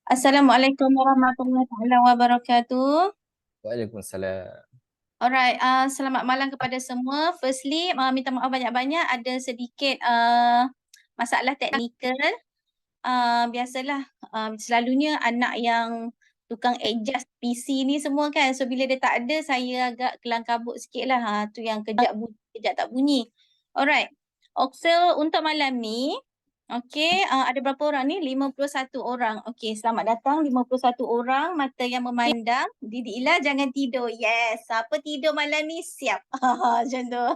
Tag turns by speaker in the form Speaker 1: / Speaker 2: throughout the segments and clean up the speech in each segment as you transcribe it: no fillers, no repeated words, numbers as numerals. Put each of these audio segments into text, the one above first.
Speaker 1: Assalamualaikum warahmatullahi wabarakatuh.
Speaker 2: Waalaikumsalam.
Speaker 1: Alright, selamat malam kepada semua. Firstly, minta maaf banyak-banyak ada sedikit masalah teknikal. Biasalah, selalunya anak yang tukang adjust PC ni semua kan. So bila dia tak ada, saya agak kelang kabut sikit lah. Tu yang kejap bunyi, kejap tak bunyi. Alright. So untuk malam ni, okey, ada berapa orang ni? 51 orang. Okey, selamat datang 51 orang mata yang memandang. Didik Ila jangan tidur. Yes. Siapa tidur malam ni siap. Macam tu.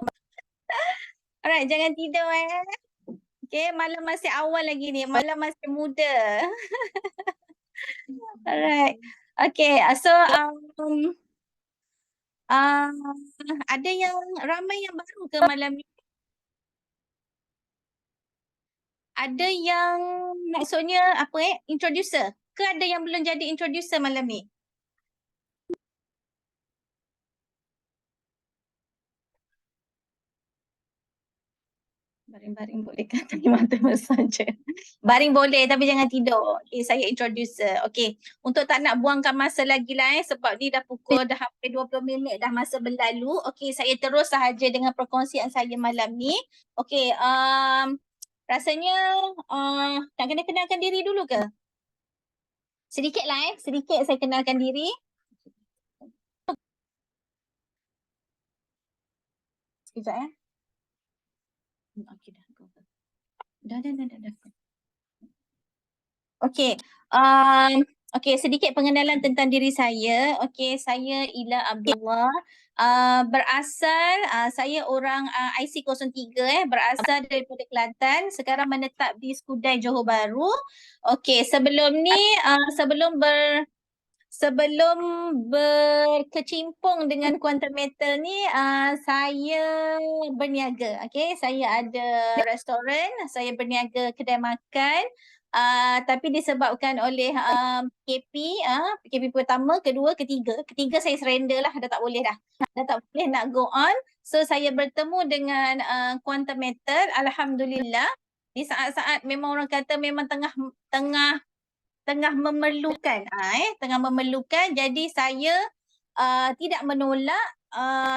Speaker 1: Alright, jangan tidur Okey, malam masih awal lagi ni. Malam masih muda. Alright. Okay, so ada yang ramai yang baru ke malam ni? Ada yang maksudnya apa introducer? Ke ada yang belum jadi introducer malam ni? Baring-baring boleh kan? Tadi mata saja. Baring boleh tapi jangan tidur. Okay, saya introducer. Okay, untuk tak nak buangkan masa lagi lah sebab ni dah pukul dah hampir 20 minit dah masa berlalu. Okay, saya terus sahaja dengan perkongsian saya malam ni. Okay, rasanya nak kena kenalkan diri dulu ke? Sedikit lah sedikit saya kenalkan diri. Sekejap Okay, dah. Dah. Okay, okay, sedikit pengenalan tentang diri saya. Okay, saya Ila Abdullah. Berasal, saya orang IC 03 berasal daripada Kelantan. Sekarang menetap di Skudai, Johor Bahru. Okay, sebelum ni, sebelum berkecimpung dengan Quantum Metal ni, saya berniaga. Okay, saya ada restoran, saya berniaga kedai makan. Tapi disebabkan oleh PKP pertama, kedua, ketiga saya surrender lah, dah tak boleh dah. Dah tak boleh nak go on. So saya bertemu dengan Quantum Metal, alhamdulillah. Di saat-saat memang orang kata memang tengah memerlukan tengah memerlukan, jadi saya tidak menolak,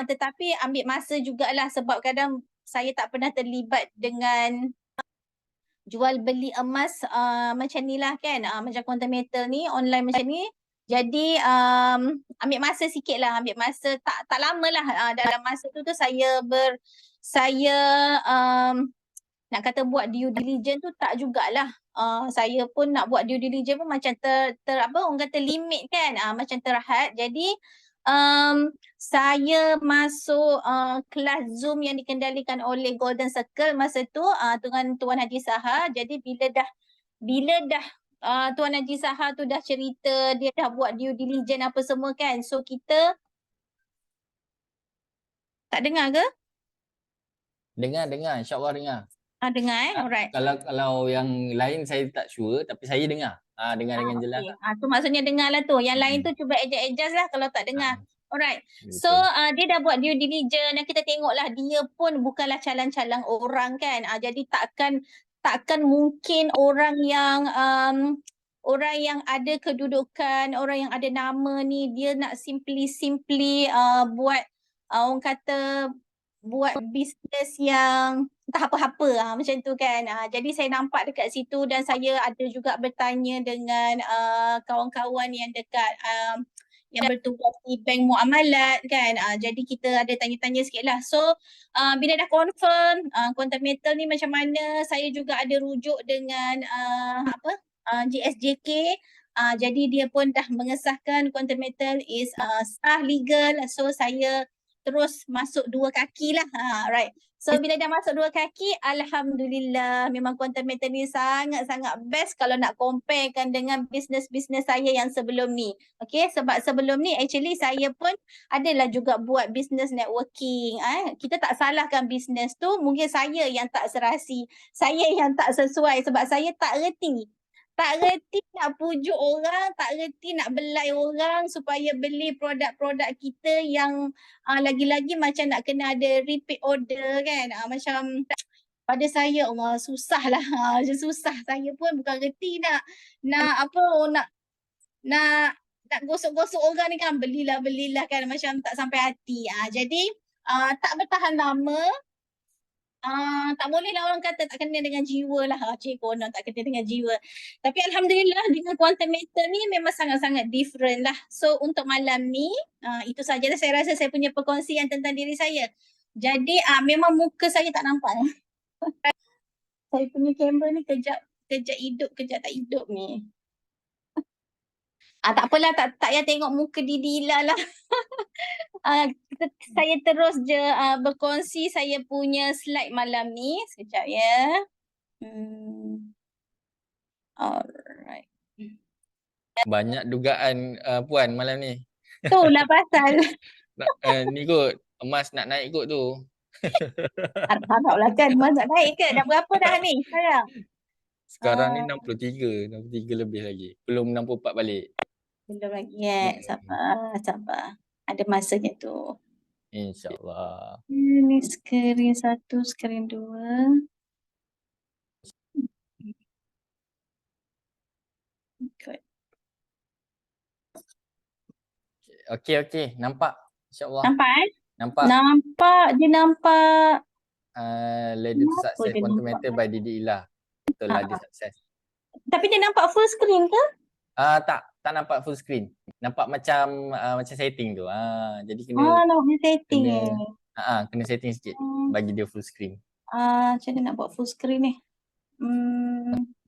Speaker 1: tetapi ambil masa jugalah sebab kadang saya tak pernah terlibat dengan jual beli emas macam ni lah kan, macam Quantum Metal ni online macam ni. Jadi ambil masa sikit lah, ambil masa tak lama lah. Dalam masa tu saya nak kata buat due diligence tu tak jugalah. Saya pun nak buat due diligence pun macam orang kata limit kan, macam terhad. Jadi saya masuk kelas Zoom yang dikendalikan oleh Golden Circle masa tu dengan Tuan Haji Saha. Jadi bila dah Tuan Haji Saha tu dah cerita dia dah buat due diligence apa semua kan. So kita tak dengar ke?
Speaker 2: Dengar, insya-Allah dengar.
Speaker 1: Dengar alright.
Speaker 2: Kalau yang lain saya tak sure tapi saya dengar. Dengar dengan jelas.
Speaker 1: Okay. Tu maksudnya dengar lah tu. Yang lain tu cuba adjust lah kalau tak dengar. Alright. So dia dah buat due diligence dan kita tengoklah dia pun bukanlah calang-calang orang kan. Jadi takkan mungkin orang yang ada kedudukan, orang yang ada nama ni dia nak simply buat orang kata buat bisnes yang entah apa-apa macam tu kan. Jadi saya nampak dekat situ dan saya ada juga bertanya dengan kawan-kawan yang dekat yang bertugas di bank muamalat kan. Jadi kita ada tanya-tanya sikit lah. So bila dah confirm Quantum Metal ni macam mana, saya juga ada rujuk dengan GSJK. Jadi dia pun dah mengesahkan Quantum Metal is sah legal. So saya terus masuk dua kaki lah. Right. So bila dah masuk dua kaki, alhamdulillah memang Quantum Metal ni sangat-sangat best kalau nak comparekan dengan bisnes-bisnes saya yang sebelum ni. Okay, sebab sebelum ni actually saya pun adalah juga buat bisnes networking. Kita tak salahkan bisnes tu, mungkin saya yang tak serasi, saya yang tak sesuai sebab saya tak reti nak pujuk orang, tak reti nak belai orang supaya beli produk-produk kita yang lagi-lagi macam nak kena ada repeat order kan. Macam pada saya Allah susah lah. Susah. Saya pun bukan reti nak nak gosok-gosok orang ni kan, belilah kan, macam tak sampai hati. Jadi tak bertahan lama. Tak boleh lah orang kata tak kena dengan jiwa lah. Cik konon tak kena dengan jiwa. Tapi Alhamdulillah dengan quantum meter ni memang sangat-sangat different lah. So untuk malam ni, itu sajalah saya rasa saya punya perkongsian tentang diri saya. Jadi memang muka saya tak nampak. Saya punya kamera ni kejap hidup, kejap tak hidup ni. Tak apalah, tak payah tengok muka Didila lah. Saya terus je berkongsi saya punya slide malam ni. Sekejap ya. Alright.
Speaker 2: Banyak dugaan Puan malam ni.
Speaker 1: Itulah pasal.
Speaker 2: Ni kot, emas nak naik kot tu.
Speaker 1: Harap-haraplah kan emas nak naik ke? Dah berapa dah ni sekarang?
Speaker 2: Sekarang ni 63 lebih lagi. Belum 64 balik.
Speaker 1: Belum lagi sabar. Ada masanya tu.
Speaker 2: InsyaAllah.
Speaker 1: Ni skrin 1, skrin 2.
Speaker 2: Okey. Nampak? InsyaAllah.
Speaker 1: Nampak
Speaker 2: Nampak.
Speaker 1: Dia nampak.
Speaker 2: Ladder to Success Quantum Meter by Didi Ilah. Betul lah dia sukses.
Speaker 1: Tapi dia nampak full screen ke?
Speaker 2: Tak nampak full screen. Nampak macam setting tu. Jadi kena
Speaker 1: Nampak setting
Speaker 2: kena setting sikit bagi dia full screen.
Speaker 1: Macam mana nak buat full screen ni?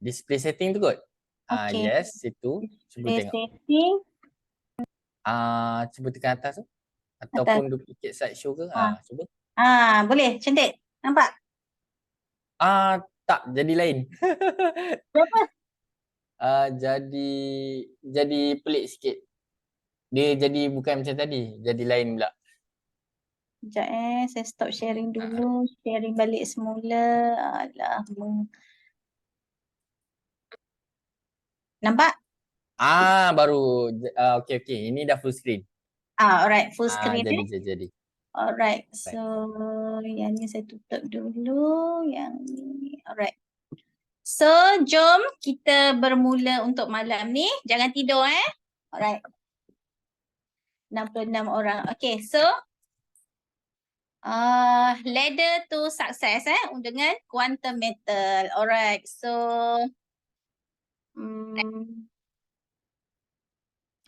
Speaker 2: Display setting tu kot.
Speaker 1: Okay.
Speaker 2: Yes, situ. Cuba
Speaker 1: Display
Speaker 2: tengok.
Speaker 1: setting.
Speaker 2: Cuba tekan atas tu. Ataupun duplicate slideshow ke. Cuba.
Speaker 1: Boleh. Cantik. Nampak?
Speaker 2: Tak, jadi lain.
Speaker 1: Berapa?
Speaker 2: Jadi pelik sikit. Dia jadi bukan macam tadi, jadi lain pula.
Speaker 1: Sekejap saya stop sharing dulu. Sharing balik semula. Nampak?
Speaker 2: Baru. Okey. Ini dah full screen.
Speaker 1: Alright, full screen
Speaker 2: jadi.
Speaker 1: Alright, so yang ni saya tutup dulu. Yang ni, alright. So, jom kita bermula untuk malam ni. Jangan tidur Alright. 66 orang. Okay, so ladder to success dengan quantum metal. Alright, so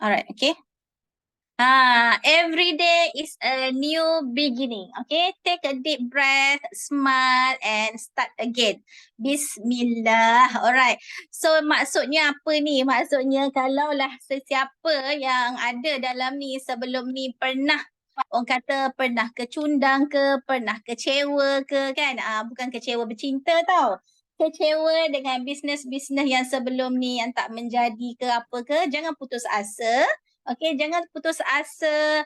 Speaker 1: alright, okay. Every day is a new beginning. Okay, take a deep breath, smile and start again. Bismillah. Alright. So maksudnya apa ni? Maksudnya kalaulah sesiapa yang ada dalam ni sebelum ni pernah, orang kata pernah kecundang ke, pernah kecewa ke kan? Bukan kecewa bercinta tau. Kecewa dengan bisnes-bisnes yang sebelum ni yang tak menjadi ke apa ke, jangan putus asa. Okay, jangan putus asa,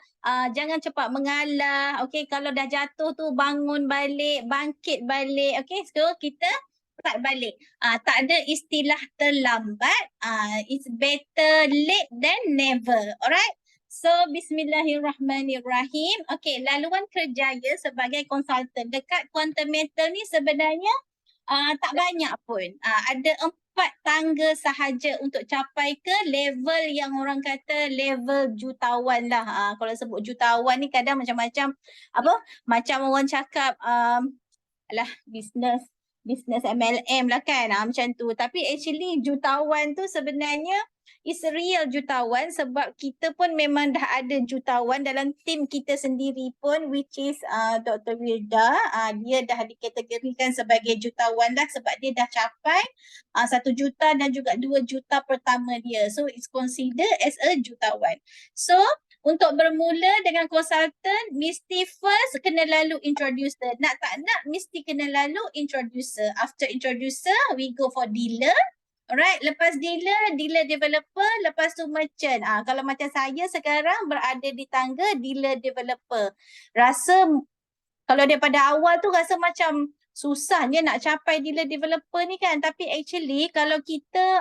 Speaker 1: jangan cepat mengalah. Okay, kalau dah jatuh tu bangun balik, bangkit balik. Okay, so kita start balik. Tak ada istilah terlambat. It's better late than never. Alright? So, bismillahirrahmanirrahim. Okay, laluan kerjaya sebagai konsultan dekat quantum metal ni sebenarnya tak banyak pun. Ada 4 tangga sahaja untuk capai ke level yang orang kata level jutawan lah. Kalau sebut jutawan ni kadang macam-macam macam orang cakap bisnes MLM lah kan, macam tu. Tapi actually jutawan tu sebenarnya is real jutawan sebab kita pun memang dah ada jutawan dalam tim kita sendiri pun, which is Dr. Wilda. Dia dah dikategorikan sebagai jutawan dah sebab dia dah capai 1 juta dan juga 2 juta pertama dia. So it's considered as a jutawan. So untuk bermula dengan konsultan, mesti first kena lalu introducer. Nak tak nak, mesti kena lalu introducer. After introducer, we go for dealer. Alright, lepas dealer developer, lepas tu merchant. Kalau macam saya sekarang berada di tangga dealer developer. Rasa, kalau daripada awal tu rasa macam susahnya nak capai dealer developer ni kan. Tapi actually kalau kita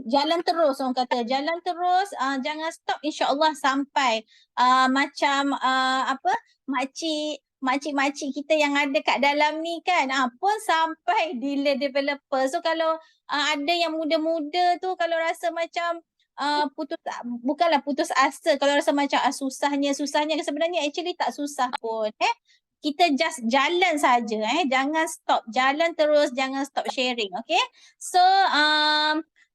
Speaker 1: jalan terus, orang kata jalan terus, jangan stop, insyaAllah sampai macam makcik makcik-makcik kita yang ada kat dalam ni kan pun sampai dealer developer. So kalau ada yang muda-muda tu kalau rasa macam bukanlah putus asa, kalau rasa macam susahnya sebenarnya actually tak susah pun kita just jalan saja jangan stop, jalan terus, jangan stop sharing. Okay, so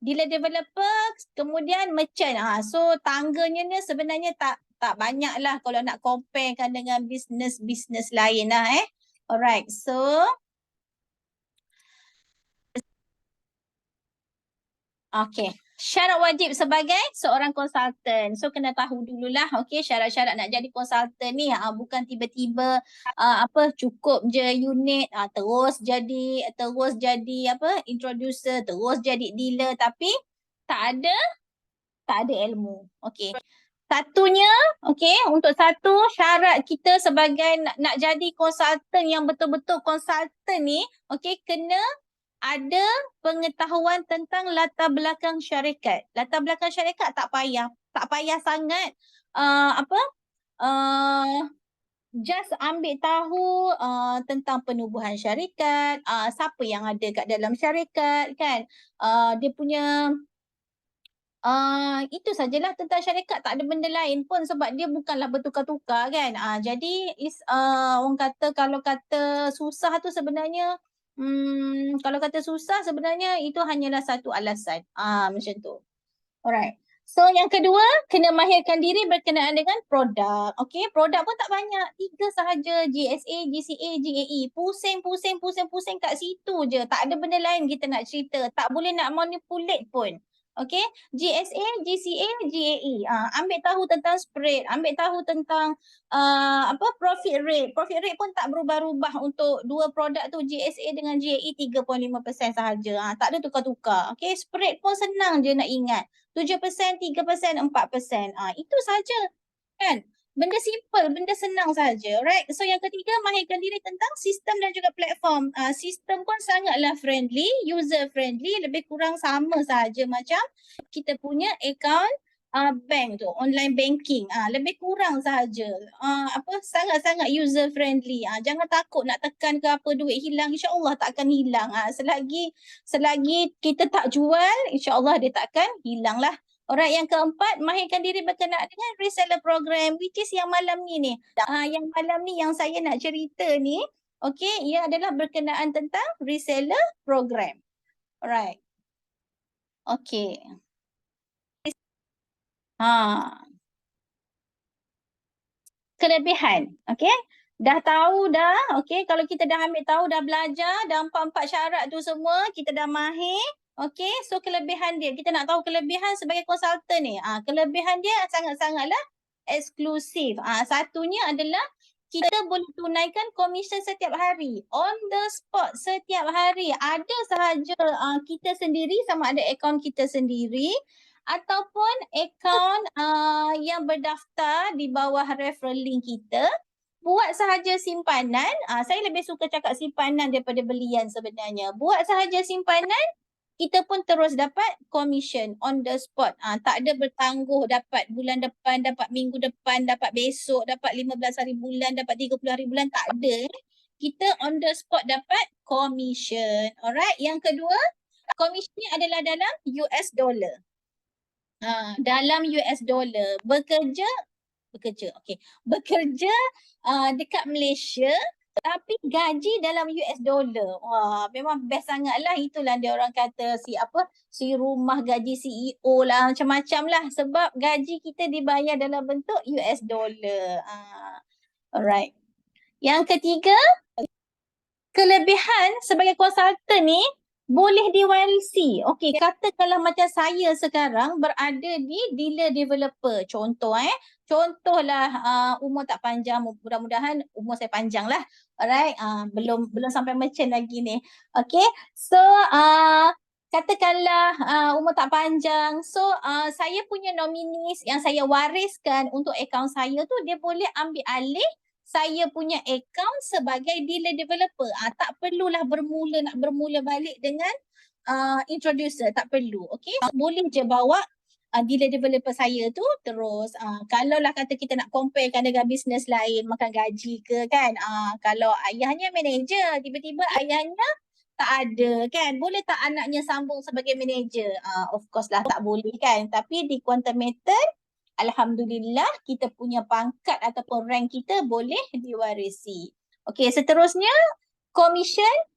Speaker 1: dealer developer kemudian merchant. So tangganya ni sebenarnya tak banyak lah kalau nak comparekan dengan bisnes lain lah Alright, so okay, syarat wajib sebagai seorang konsultan. So kena tahu dululah syarat-syarat nak jadi konsultan ni bukan tiba-tiba cukup je unit terus jadi introducer, terus jadi dealer tapi tak ada ilmu. Okay. Satunya, untuk satu syarat kita sebagai nak jadi konsultan yang betul-betul konsultan ni, kena ada pengetahuan tentang latar belakang syarikat. Latar belakang syarikat tak payah sangat just ambil tahu tentang penubuhan syarikat, siapa yang ada kat dalam syarikat kan, dia punya itu sajalah tentang syarikat, tak ada benda lain pun sebab dia bukanlah bertukar-tukar kan. Jadi orang kata kalau kata susah tu sebenarnya itu hanyalah satu alasan. Macam tu. Alright. So yang kedua, kena mahirkan diri berkenaan dengan produk. Produk pun tak banyak. 3 sahaja, GSA, GCA, GAE. Pusing kat situ je. Tak ada benda lain kita nak cerita. Tak boleh nak manipulate pun. GSA, GCA, GAE. Ambil tahu tentang spread, ambil tahu tentang profit rate. Profit rate pun tak berubah-ubah untuk dua produk tu, GSA dengan GAE 3.5% sahaja. Tak ada tukar-tukar. Spread pun senang je nak ingat. 7%, 3%, 4%. Itu saja kan. Benda simple, benda senang saja, right? So yang ketiga, mahirkan diri tentang sistem dan juga platform. Sistem pun sangatlah friendly, user friendly, lebih kurang sama saja macam kita punya account bank tu, online banking. Lebih kurang sahaja. Sangat-sangat user friendly. Jangan takut nak tekan ke apa, duit hilang, insya-Allah tak akan hilang. Selagi kita tak jual, insya-Allah dia tak akan hilang lah. Alright, yang keempat, mahirkan diri berkenaan dengan reseller program, which is yang malam ni. Yang malam ni yang saya nak cerita ni, ia adalah berkenaan tentang reseller program. Alright. Kelebihan, dah tahu dah, kalau kita dah ambil tahu, dah belajar, dah 4 syarat tu semua, kita dah mahir. So kelebihan dia, kita nak tahu kelebihan sebagai konsultan ni. Kelebihan dia sangat-sangatlah eksklusif. Satunya adalah kita boleh tunaikan komisen setiap hari, on the spot setiap hari. Ada sahaja kita sendiri, sama ada akaun kita sendiri ataupun akaun yang berdaftar di bawah referral link kita. Buat sahaja simpanan, saya lebih suka cakap simpanan daripada belian sebenarnya. Buat sahaja simpanan, kita pun terus dapat commission on the spot. Tak ada bertangguh dapat bulan depan, dapat minggu depan, dapat besok, dapat 15 hari bulan, dapat 30 hari bulan. Tak ada. Kita on the spot dapat commission. Alright. Yang kedua, commission ni adalah dalam US dollar. Dalam US dollar. Bekerja dekat Malaysia, tapi gaji dalam US dollar. Memang best sangatlah. Itulah dia orang kata si rumah gaji CEO lah, macam-macam lah. Sebab gaji kita dibayar dalam bentuk US dollar. Alright. Yang ketiga, kelebihan sebagai konsultan ni boleh diwarisi. Katakanlah macam saya sekarang berada di dealer developer. Contohlah umur tak panjang, mudah-mudahan umur saya panjang lah. Alright, belum sampai merchant lagi ni. So katakanlah umur tak panjang. So saya punya nominis yang saya wariskan untuk akaun saya tu, dia boleh ambil alih saya punya akaun sebagai dealer developer. Tak perlulah bermula balik dengan introducer, tak perlu. Boleh je bawa dealer developer saya tu. Terus kalau lah kata kita nak comparekan dengan bisnes lain, makan gaji ke kan, kalau ayahnya manager, tiba-tiba ayahnya tak ada kan, boleh tak anaknya sambung sebagai manager? Of course lah tak boleh kan. Tapi di Quantum Metal, alhamdulillah kita punya pangkat ataupun rank kita boleh diwarisi. Okey, seterusnya commission.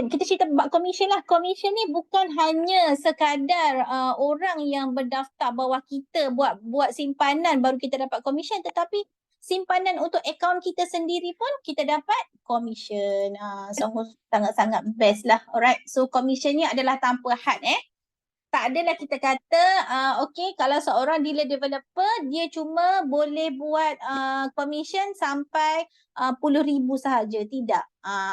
Speaker 1: Kita cerita tentang commission lah. Commission ni bukan hanya sekadar orang yang berdaftar bawah kita buat simpanan baru kita dapat commission, tetapi simpanan untuk akaun kita sendiri pun kita dapat commission. Sangat-sangat best lah. Alright. So commission ni adalah tanpa had Tak adalah kita kata okay, kalau seorang dealer developer dia cuma boleh buat commission sampai puluh ribu sahaja. Tidak.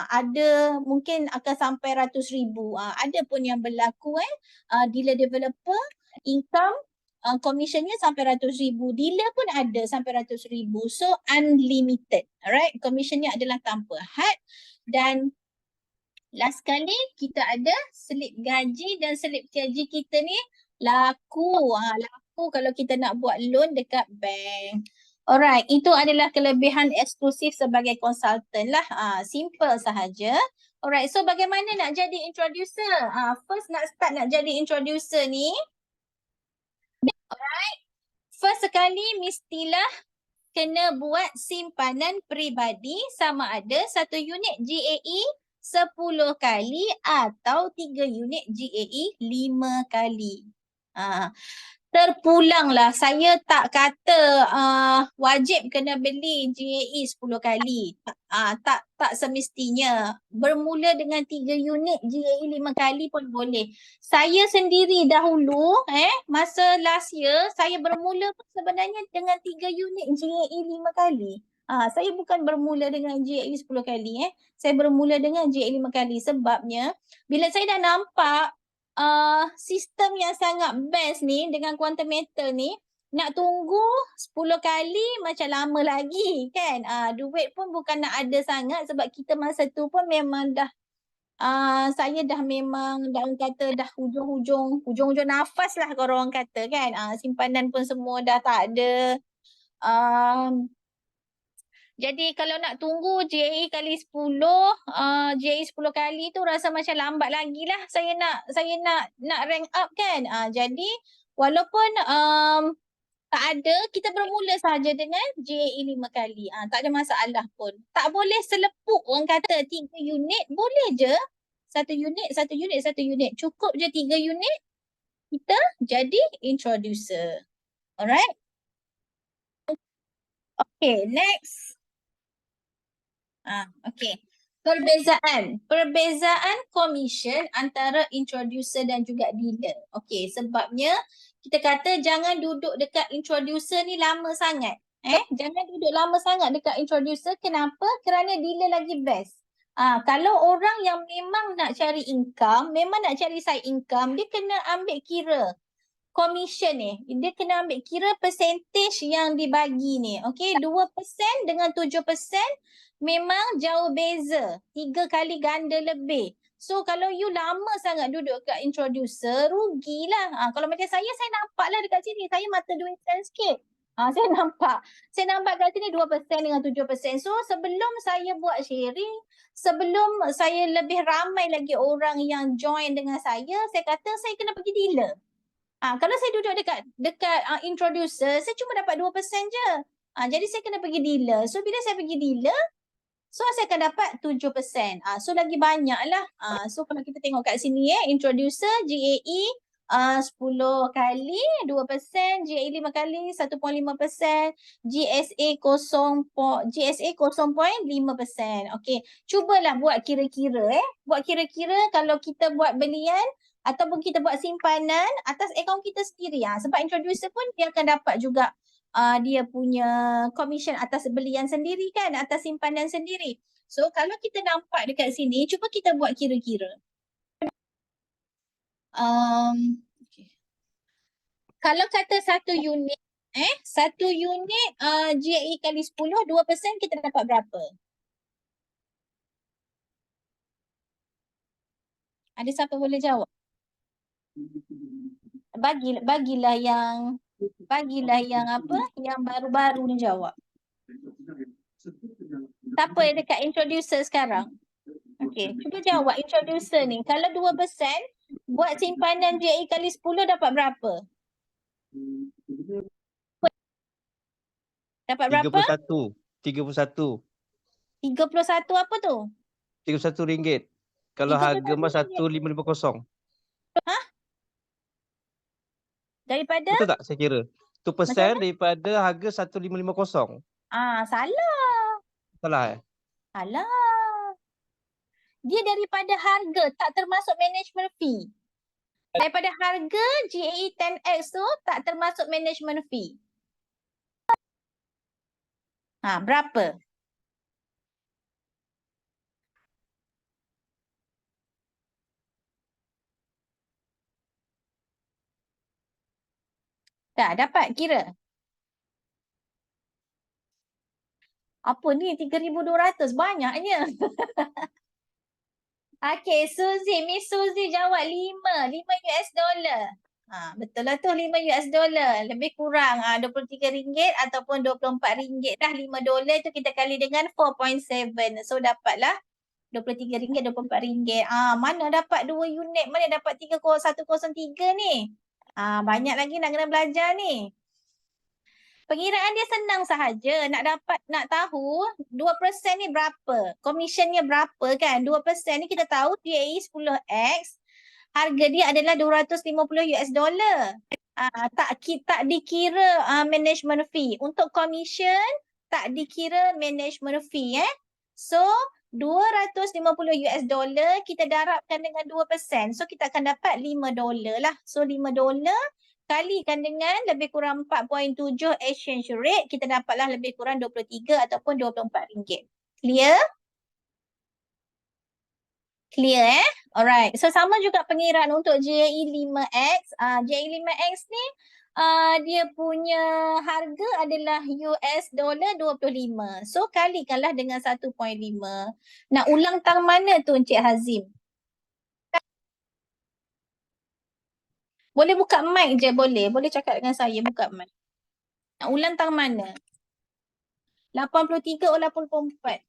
Speaker 1: Ada mungkin akan sampai ratus ribu. Ada pun yang berlaku dealer developer income commissionnya sampai ratus ribu. Dealer pun ada sampai ratus ribu. So unlimited. Alright. Commissionnya adalah tanpa had. Dan last kali kita ada slip gaji dan slip gaji kita ni laku. Laku kalau kita nak buat loan dekat bank. Alright, itu adalah kelebihan eksklusif sebagai konsultan lah. Simple sahaja. Alright, so bagaimana nak jadi introducer? First nak start nak jadi introducer ni. Alright, first sekali mestilah kena buat simpanan peribadi sama ada 1 unit GAE 10 kali atau 3 unit GAE 5 kali. Terpulanglah, saya tak kata wajib kena beli GAE 10 kali. Tak semestinya. Bermula dengan 3 unit GAE 5 kali pun boleh. Saya sendiri dahulu masa last year saya bermula pun sebenarnya dengan 3 unit GAE 5 kali. Saya bukan bermula dengan GAE 10 kali. Saya bermula dengan GAE 5 kali sebabnya bila saya dah nampak sistem yang sangat best ni dengan Quantum Metal ni, nak tunggu 10 kali macam lama lagi kan. Duit pun bukan nak ada sangat sebab kita masa tu pun memang dah saya dah memang dah orang kata dah hujung-hujung nafas lah kalau orang kata kan. Simpanan pun semua dah tak ada. Jadi kalau nak tunggu GAE kali 10, GAE 10 kali tu rasa macam lambat lagi lah saya nak rank up kan. Jadi walaupun tak ada, kita bermula saja dengan GAE 5 kali. Tak ada masalah pun. Tak boleh selepuk orang kata 3 unit, boleh je. 1 unit, 1 unit, 1 unit. Cukup je 3 unit, kita jadi introducer. Alright? Okay, next. Okay. Perbezaan commission antara introducer dan juga dealer. Okay, sebabnya kita kata jangan duduk dekat introducer ni lama sangat. Jangan duduk lama sangat dekat introducer. Kenapa? Kerana dealer lagi best. Kalau orang yang memang nak cari income, memang nak cari side income, dia kena ambil kira commission ni. Dia kena ambil kira percentage yang dibagi ni. Okay, 2% dengan 7% memang jauh beza. 3 kali ganda lebih. So kalau you lama sangat duduk kat introducer, rugilah. Kalau macam saya nampak lah dekat sini. Saya mata duit sikit. Saya nampak kat sini 2% dengan 7%. So sebelum saya buat sharing, sebelum saya lebih ramai lagi orang yang join dengan saya kata saya kena pergi dealer. Kalau saya duduk dekat introducer, saya cuma dapat 2% je. Jadi saya kena pergi dealer. So bila saya pergi dealer, so saya akan dapat 7%. So lagi banyak lah. So kalau kita tengok kat sini introducer GAE 10 kali 2%, GAE 5 kali 1.5%, GSA 0.5%. Okay, cubalah buat kira-kira Buat kira-kira kalau kita buat belian ataupun kita buat simpanan atas akaun kita sendiri. Sebab introducer pun dia akan dapat juga dia punya commission atas belian sendiri kan, atas simpanan sendiri. So kalau kita nampak dekat sini, cuba kita buat kira-kira. Okay. Kalau kata 1 unit, 1 unit GAE kali 10, 2% kita dapat berapa? Ada siapa boleh jawab? bagilah yang apa? Yang baru-baru ni jawab. Siapa yang dekat introducer sekarang? Okey, cuba jawab introducer ni. Kalau 2% buat simpanan JI kali 10 dapat berapa? Dapat berapa?
Speaker 3: 31
Speaker 1: 31 apa tu?
Speaker 3: RM31. Kalau harga emas
Speaker 1: RM31.
Speaker 3: 1550.
Speaker 1: Daripada?
Speaker 3: Betul tak saya kira? Tu persen daripada harga 1550.
Speaker 1: Salah.
Speaker 3: Salah
Speaker 1: Salah. Dia daripada harga, tak termasuk management fee. Daripada harga GAE 10X tu tak termasuk management fee. Berapa? Tak dapat kira. Apa ni 3,200 banyaknya. Okey, Miss Suzy jawab 5 US dollar. Betul lah tu 5 US dollar. Lebih kurang RM23 ataupun RM24 dah. $5 tu kita kali dengan 4.7. So dapatlah RM23, RM24. Mana dapat 2 unit, mana dapat 103 ni. Banyak lagi nak kena belajar ni. Pengiraan dia senang sahaja. Nak tahu 2% ni berapa? Commissionnya berapa kan? 2% ni kita tahu GAE 10X. Harga dia adalah $250 US dollar. Tak dikira management fee. Untuk commission tak dikira management fee So $250 US dollar kita darabkan dengan 2%. So kita akan dapat $5 lah. So $5 kalikan dengan lebih kurang 4.7 exchange rate, kita dapatlah lebih kurang 23 ataupun RM24. Clear? Clear Alright. So sama juga pengiraan untuk JAE 5X. JAE 5X ni dia punya harga adalah US dollar 25. So kalikanlah dengan 1.5. Nak ulang tang mana tu Encik Hazim? Boleh buka mic je, boleh. Boleh cakap dengan saya, buka mic. Nak ulang tang mana? 83 atau 84?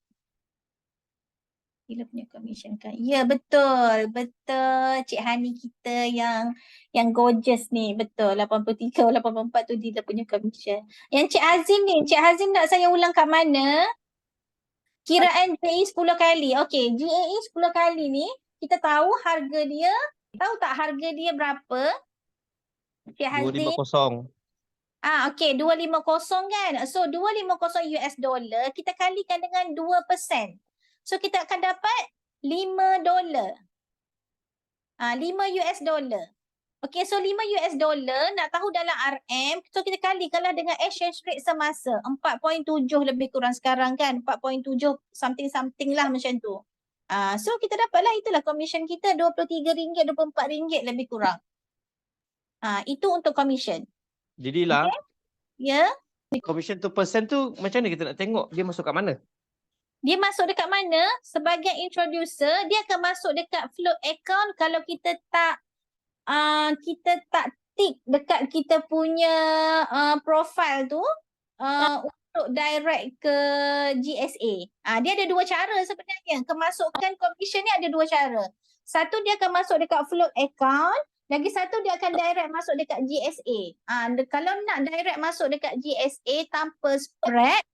Speaker 1: Bila punya commission kan? Ya, betul. Betul. Cik Hani kita yang gorgeous ni. Betul. 83 atau 84 tu dia punya commission. Yang Cik Hazim ni, Cik Hazim nak saya ulang kat mana? Kiraan GAE 10 kali. Okey, GAE 10 kali ni, kita tahu harga dia. Tahu tak harga dia berapa? Cik Hazim?
Speaker 3: 250.
Speaker 1: Okey, 250 kan? So 250 US dollar kita kalikan dengan 2%. So kita akan dapat $5. 5 US dollar. Okey, so 5 US dollar nak tahu dalam RM, so kita kalikanlah dengan exchange rate semasa. 4.7 lebih kurang sekarang kan? 4.7 something lah macam tu. So kita dapatlah itulah commission kita RM23, RM24 lebih kurang. Itu untuk commission.
Speaker 3: Jadi lah,
Speaker 1: Ya.
Speaker 3: commission tu persen tu macam mana kita nak tengok dia masuk kat mana?
Speaker 1: Dia masuk dekat mana? Sebagai introducer, dia akan masuk dekat float account kalau kita tak tick dekat kita punya profile tu untuk direct ke GSA. Dia ada dua cara sebenarnya. Kemasukan commission ni ada dua cara. Satu dia akan masuk dekat float account, lagi satu dia akan direct masuk dekat GSA. Kalau nak direct masuk dekat GSA tanpa spread,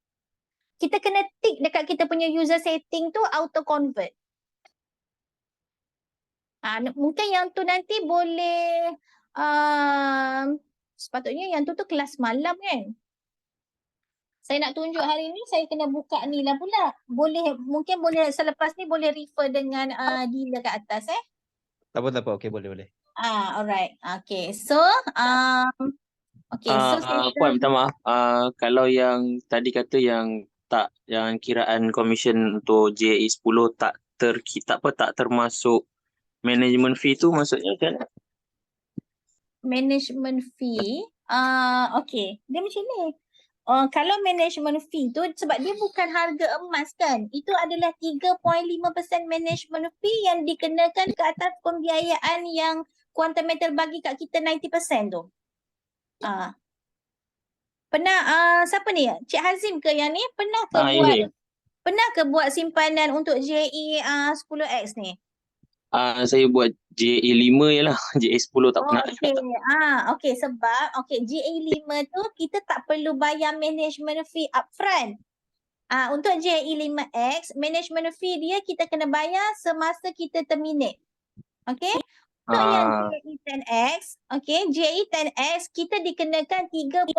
Speaker 1: kita kena tick dekat kita punya user setting tu auto convert. Mungkin yang tu nanti boleh sepatutnya yang tu kelas malam kan. Saya nak tunjuk hari ni, saya kena buka ni lah pula. Mungkin boleh selepas ni boleh refer dengan dealer kat atas
Speaker 3: Tak apa. Okey, boleh.
Speaker 1: Alright. Okay. So
Speaker 4: Puan minta maaf. Kalau yang tadi kata yang kiraan commission untuk JAE 10 tak termasuk management fee tu maksudnya kan?
Speaker 1: Management fee, okay. Dia macam ni. Kalau management fee tu sebab dia bukan harga emas kan. Itu adalah 3.5% management fee yang dikenakan ke atas pembiayaan yang Quantum Metal bagi kat kita 90% tu? Pernah siapa ni? Cik Hazim ke yang ni? Pernah ke buat simpanan untuk JAE 10X ni?
Speaker 4: Saya buat JA5 je lah. JA10 tak pernah.
Speaker 1: Okey sebab JA5 tu kita tak perlu bayar management fee upfront. Untuk JAE5X, management fee dia kita kena bayar semasa kita terminate. Okey. Untuk yang JAE10X, JAE10X kita dikenakan 3.5%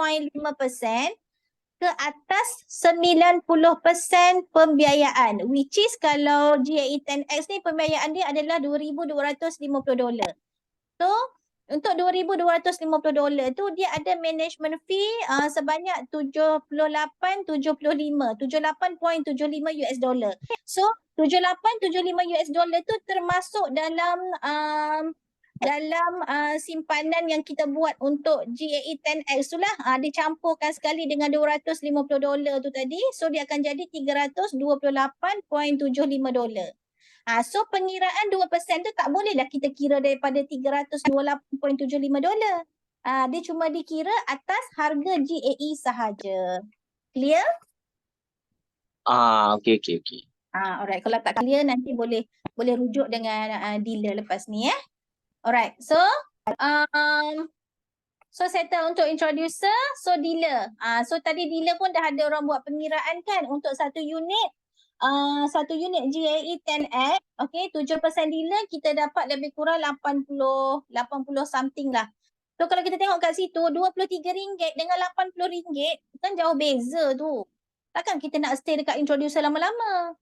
Speaker 1: ke atas 90% pembiayaan, which is kalau JAE10X ni pembiayaan dia adalah $2,250. So untuk $2,250 tu dia ada management fee sebanyak 78.75 $78.75. So $78.75 tu termasuk dalam simpanan yang kita buat untuk JAE10X tu lah. Dia campurkan sekali dengan $250 tu tadi. So dia akan jadi $328.75. So pengiraan 2% tu tak bolehlah kita kira daripada $328.75. Dia cuma dikira atas harga JAE sahaja. Clear?
Speaker 4: Okay.
Speaker 1: Alright, kalau tak clear nanti boleh rujuk dengan dealer lepas ni Alright, so settle untuk introducer, so dealer. So tadi dealer pun dah ada orang buat pengiraan kan untuk satu unit JAE10X, 7% dealer kita dapat lebih kurang 80 something lah. So kalau kita tengok kat situ RM23 dengan RM80 kan jauh beza tu. Takkan kita nak stay dekat introducer lama-lama.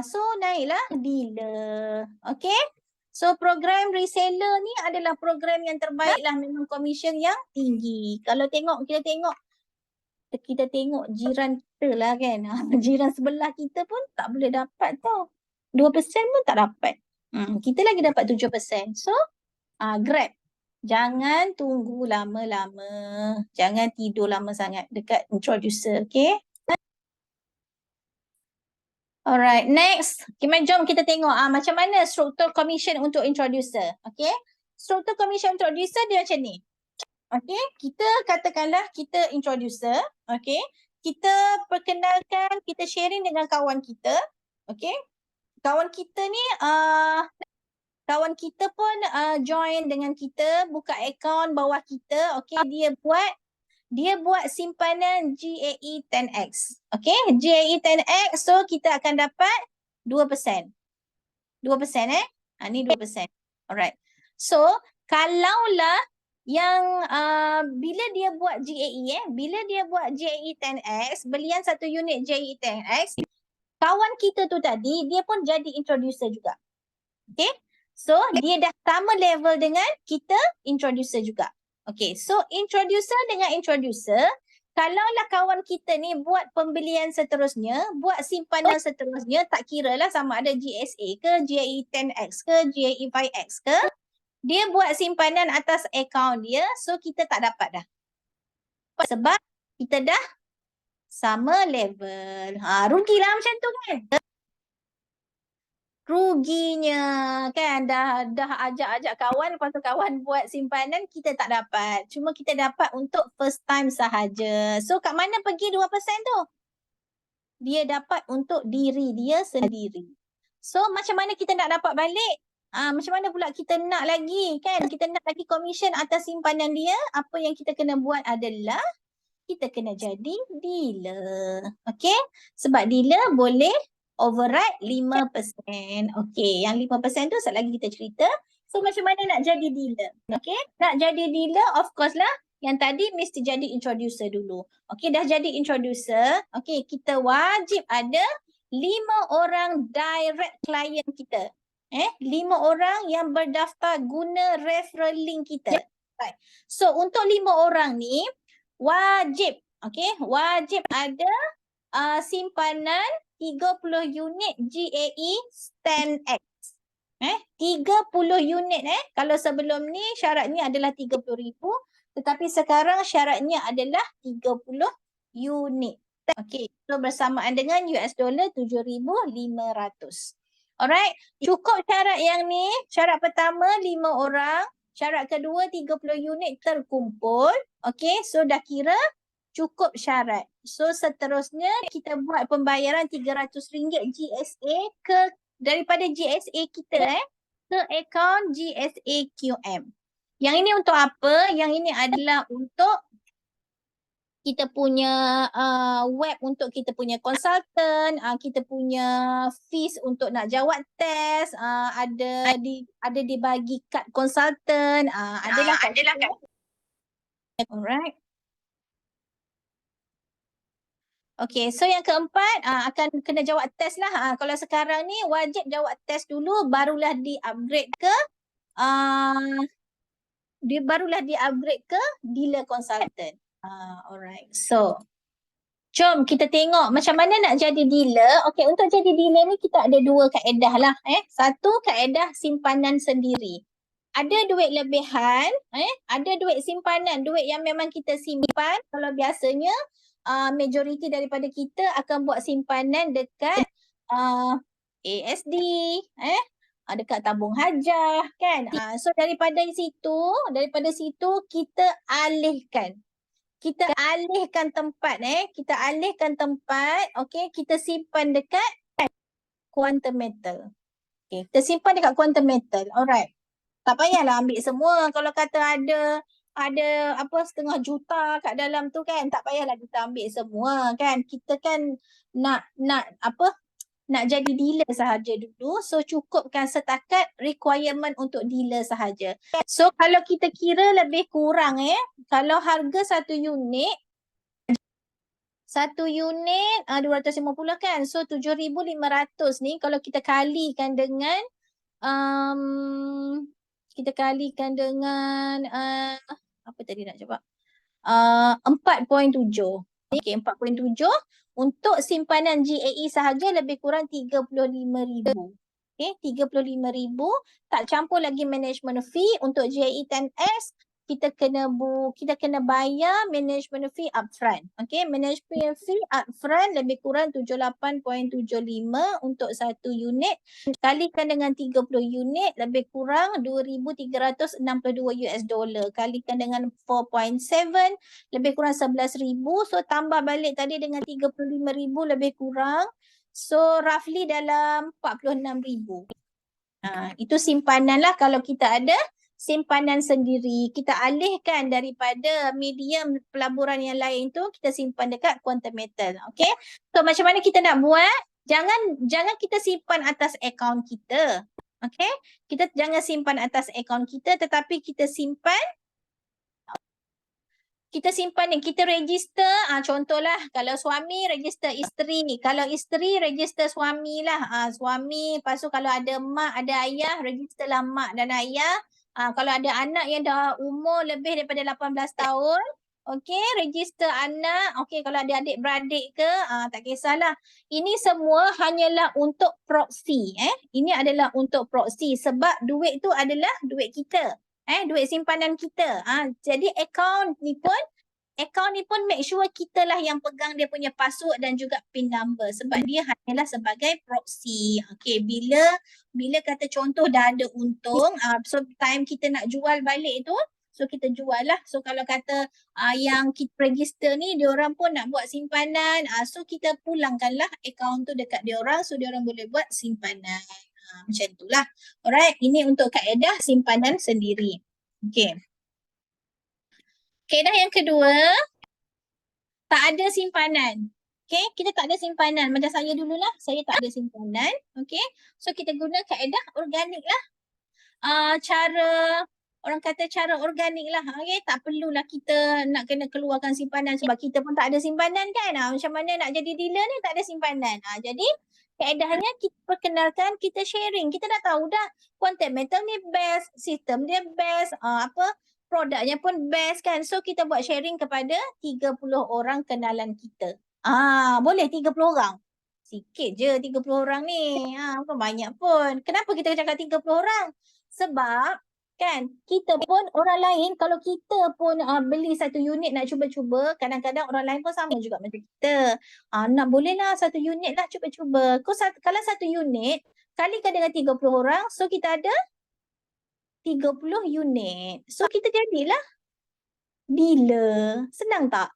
Speaker 1: So naiklah dealer. Okay. So program reseller ni adalah program yang terbaik lah, memang commission yang tinggi. Kalau kita tengok jiran kita lah kan. Jiran sebelah kita pun tak boleh dapat tau. 2% pun tak dapat. Kita lagi dapat 7%. So grab. Jangan tunggu lama-lama. Jangan tidur lama sangat dekat introducer. Okay. Alright, next. Jom kita tengok macam mana struktur commission untuk introducer. Okay. Struktur commission introducer dia macam ni. Okay, kita katakanlah kita introducer. Okay, kita perkenalkan, kita sharing dengan kawan kita. Okay, kawan kita ni, kawan kita pun join dengan kita, buka akaun bawah kita. Okay, dia buat simpanan JAE10X. Okay, JAE10X, so kita akan dapat 2%. 2% ni 2%. Alright. So, kalaulah yang bila dia buat JAE bila dia buat JAE10X, belian satu unit JAE10X, kawan kita tu tadi dia pun jadi introducer juga. Okay, so dia dah sama level dengan kita introducer juga. Okay, so introducer dengan introducer, kalaulah kawan kita ni buat pembelian seterusnya, buat simpanan seterusnya, tak kira lah sama ada GSA ke, JAE10X ke, JAE5X ke, dia buat simpanan atas akaun dia, so kita tak dapat dah. Sebab kita dah sama level. Rugilah macam tu kan. Ruginya kan, dah ajak-ajak kawan, lepas tu kawan buat simpanan, kita tak dapat. Cuma kita dapat untuk first time sahaja. So kat mana pergi 2% tu? Dia dapat untuk diri dia sendiri. So macam mana kita nak dapat balik? Macam mana pula kita nak lagi kan? Kita nak lagi commission atas simpanan dia. Apa yang kita kena buat adalah kita kena jadi dealer. Okay? Sebab dealer boleh override 5%. Okay, yang 5% tu sekejap lagi kita cerita. So macam mana nak jadi dealer? Okay, nak jadi dealer of course lah. Yang tadi mesti jadi introducer dulu. Okay, dah jadi introducer. Okay, kita wajib ada 5 orang direct client kita. 5 orang yang berdaftar guna referral link kita. Right. So untuk 5 orang ni wajib, wajib ada simpanan 30 unit JAE10X. 30 unit Kalau sebelum ni syaratnya adalah 30,000, tetapi sekarang syaratnya adalah 30 unit. Okay, so bersamaan dengan $7,500. Alright, cukup syarat yang ni. Syarat pertama 5 orang. Syarat kedua 30 unit terkumpul. Okay, so dah kira cukup syarat. So seterusnya kita buat pembayaran RM300 GSA daripada GSA kita ke akaun GSA QM. Yang ini untuk apa? Yang ini adalah untuk kita punya web untuk kita punya konsultan, kita punya fees untuk nak jawab test, ada dibagi kad konsultan, adalah kat situ. Alright. Okay, so yang keempat akan kena jawab test lah. Kalau sekarang ni wajib jawab test dulu barulah di-upgrade ke dealer consultant. Alright, so jom kita tengok macam mana nak jadi dealer. Okay, untuk jadi dealer ni kita ada dua kaedah lah. Satu, kaedah simpanan sendiri. Ada duit lebihan, ada duit simpanan, duit yang memang kita simpan. Kalau biasanya majoriti daripada kita akan buat simpanan dekat ASD, dekat tabung hajah kan. So daripada situ kita alihkan. Kita alihkan tempat okey, kita simpan dekat Quantum Metal. Okey, kita simpan dekat Quantum Metal. Alright. Tak payahlah ambil semua. Kalau kata ada apa setengah juta kat dalam tu kan, tak payahlah kita ambil semua kan. Kita kan nak jadi dealer sahaja dulu. So cukupkan setakat requirement untuk dealer sahaja. So kalau kita kira lebih kurang kalau harga satu unit 250 kan. So 7,500 ni kalau kita kalikan dengan apa tadi nak cakap? 4.7. Okey, 4.7 untuk simpanan GAE sahaja lebih kurang 35,000. Okey, 35,000 tak campur lagi management fee. Untuk GAE 10S kita kena bayar management fee upfront. Okey, management fee upfront lebih kurang 78.75 untuk satu unit. Kalikan dengan 30 unit lebih kurang $2,362. Kalikan dengan 4.7 lebih kurang 11,000. So tambah balik tadi dengan 35,000 lebih kurang. So roughly dalam 46,000. Itu simpanan lah kalau kita ada simpanan sendiri. Kita alihkan daripada medium pelaburan yang lain tu, kita simpan dekat Quantum Metal. Okay. So macam mana kita nak buat? Jangan kita simpan atas akaun kita. Okay. Kita jangan simpan atas akaun kita, tetapi kita simpan ni, kita register, contohlah kalau suami register isteri, kalau isteri register suami lah, suami, lepas tu kalau ada mak, ada ayah, registerlah mak dan ayah. Kalau ada anak yang dah umur lebih daripada 18 tahun, okey, register anak, okey, kalau ada adik-beradik ke, tak kisahlah. Ini semua hanyalah untuk proxy, ini adalah untuk proxy sebab duit tu adalah duit kita. Duit simpanan kita. Jadi akaun ni pun make sure kita lah yang pegang dia punya password dan juga PIN number sebab dia hanyalah sebagai proxy. Okay, bila kata contoh dah ada untung, so time kita nak jual balik tu, so kita jual lah. So kalau kata yang kita register ni, diorang pun nak buat simpanan, so kita pulangkanlah akaun tu dekat diorang, so diorang boleh buat simpanan. Macam itulah. Alright, ini untuk kaedah simpanan sendiri. Okay. Kaedah yang kedua, tak ada simpanan. Okay, kita tak ada simpanan. Macam saya dululah, saya tak ada simpanan. Okay, so kita guna kaedah organik lah. Orang kata cara organik lah. Okay, tak perlulah kita nak kena keluarkan simpanan sebab kita pun tak ada simpanan kan. Macam mana nak jadi dealer ni tak ada simpanan. Jadi kaedahnya kita perkenalkan, kita sharing. Kita dah tahu dah Quantum Metal ni best, sistem dia best, produknya pun best kan. So kita buat sharing kepada 30 orang kenalan kita. Boleh 30 orang. Sikit je 30 orang ni. Bukan banyak pun. Kenapa kita cakap 30 orang? Sebab kan kita pun orang lain, kalau kita pun beli satu unit nak cuba-cuba, kadang-kadang orang lain pun sama juga macam kita. Nak bolehlah satu unit lah cuba-cuba. Kalau satu unit kalikan dengan 30 orang, so kita ada 30 unit. So kita jadilah dealer. Senang tak?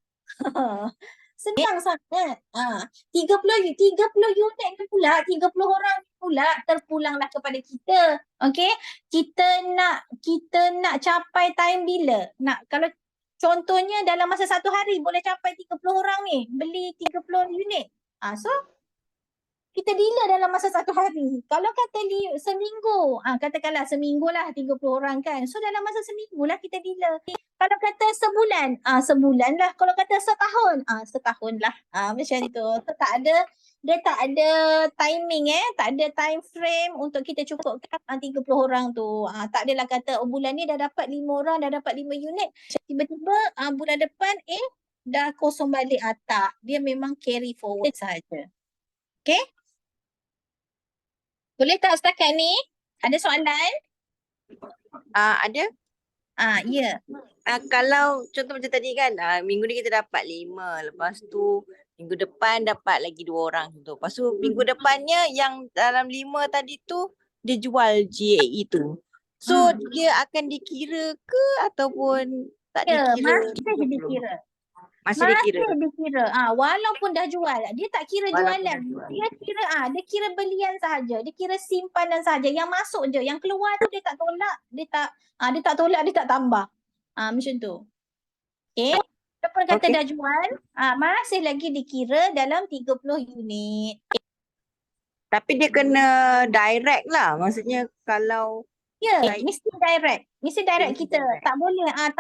Speaker 1: Senang sangat. 30 unit ni pula, 30 orang ni pula terpulanglah kepada kita. Okey? Kita nak capai time bila? Kalau contohnya dalam masa 1 hari boleh capai 30 orang ni, beli 30 unit. So kita dealer dalam masa 1 hari. Kalau kata seminggu, katakanlah seminggu lah 30 orang kan. So dalam masa seminggu lah kita dealer. Kalau kata sebulan, sebulan lah. Kalau kata setahun, setahun lah. Macam tu. So dia tak ada timing tak ada time frame untuk kita cukupkan 30 orang tu. Tak adalah kata bulan ni dah dapat 5 orang, dah dapat 5 unit. Tiba-tiba bulan depan dah kosong balik. Tak. Dia memang carry forward saja. Okay? Boleh tak setakat ni? Ada soalan?
Speaker 5: Ada.
Speaker 1: Ya.
Speaker 5: Kalau contoh macam tadi kan, minggu ni kita dapat 5. Lepas tu minggu depan dapat lagi 2 orang tu. Lepas tu minggu depannya yang dalam 5 tadi tu dia jual GAE tu. So dia akan dikira ke ataupun tak dikira?
Speaker 1: Masih dikira.
Speaker 5: Masih dikira.
Speaker 1: Walaupun dah jual, dia tak kira
Speaker 5: Walaupun
Speaker 1: jualan.
Speaker 5: dah jual.
Speaker 1: Dia kira belian sahaja. Dia kira simpanan sahaja. Yang masuk je, yang keluar tu dia tak tolak. Dia tak tolak, dia tak tambah. Macam tu. Okay. Walaupun kata dah jual, masih lagi dikira dalam 30 unit.
Speaker 5: Tapi dia kena direct lah. Maksudnya kalau
Speaker 1: Mesti direct. Mesti direct kita. Tak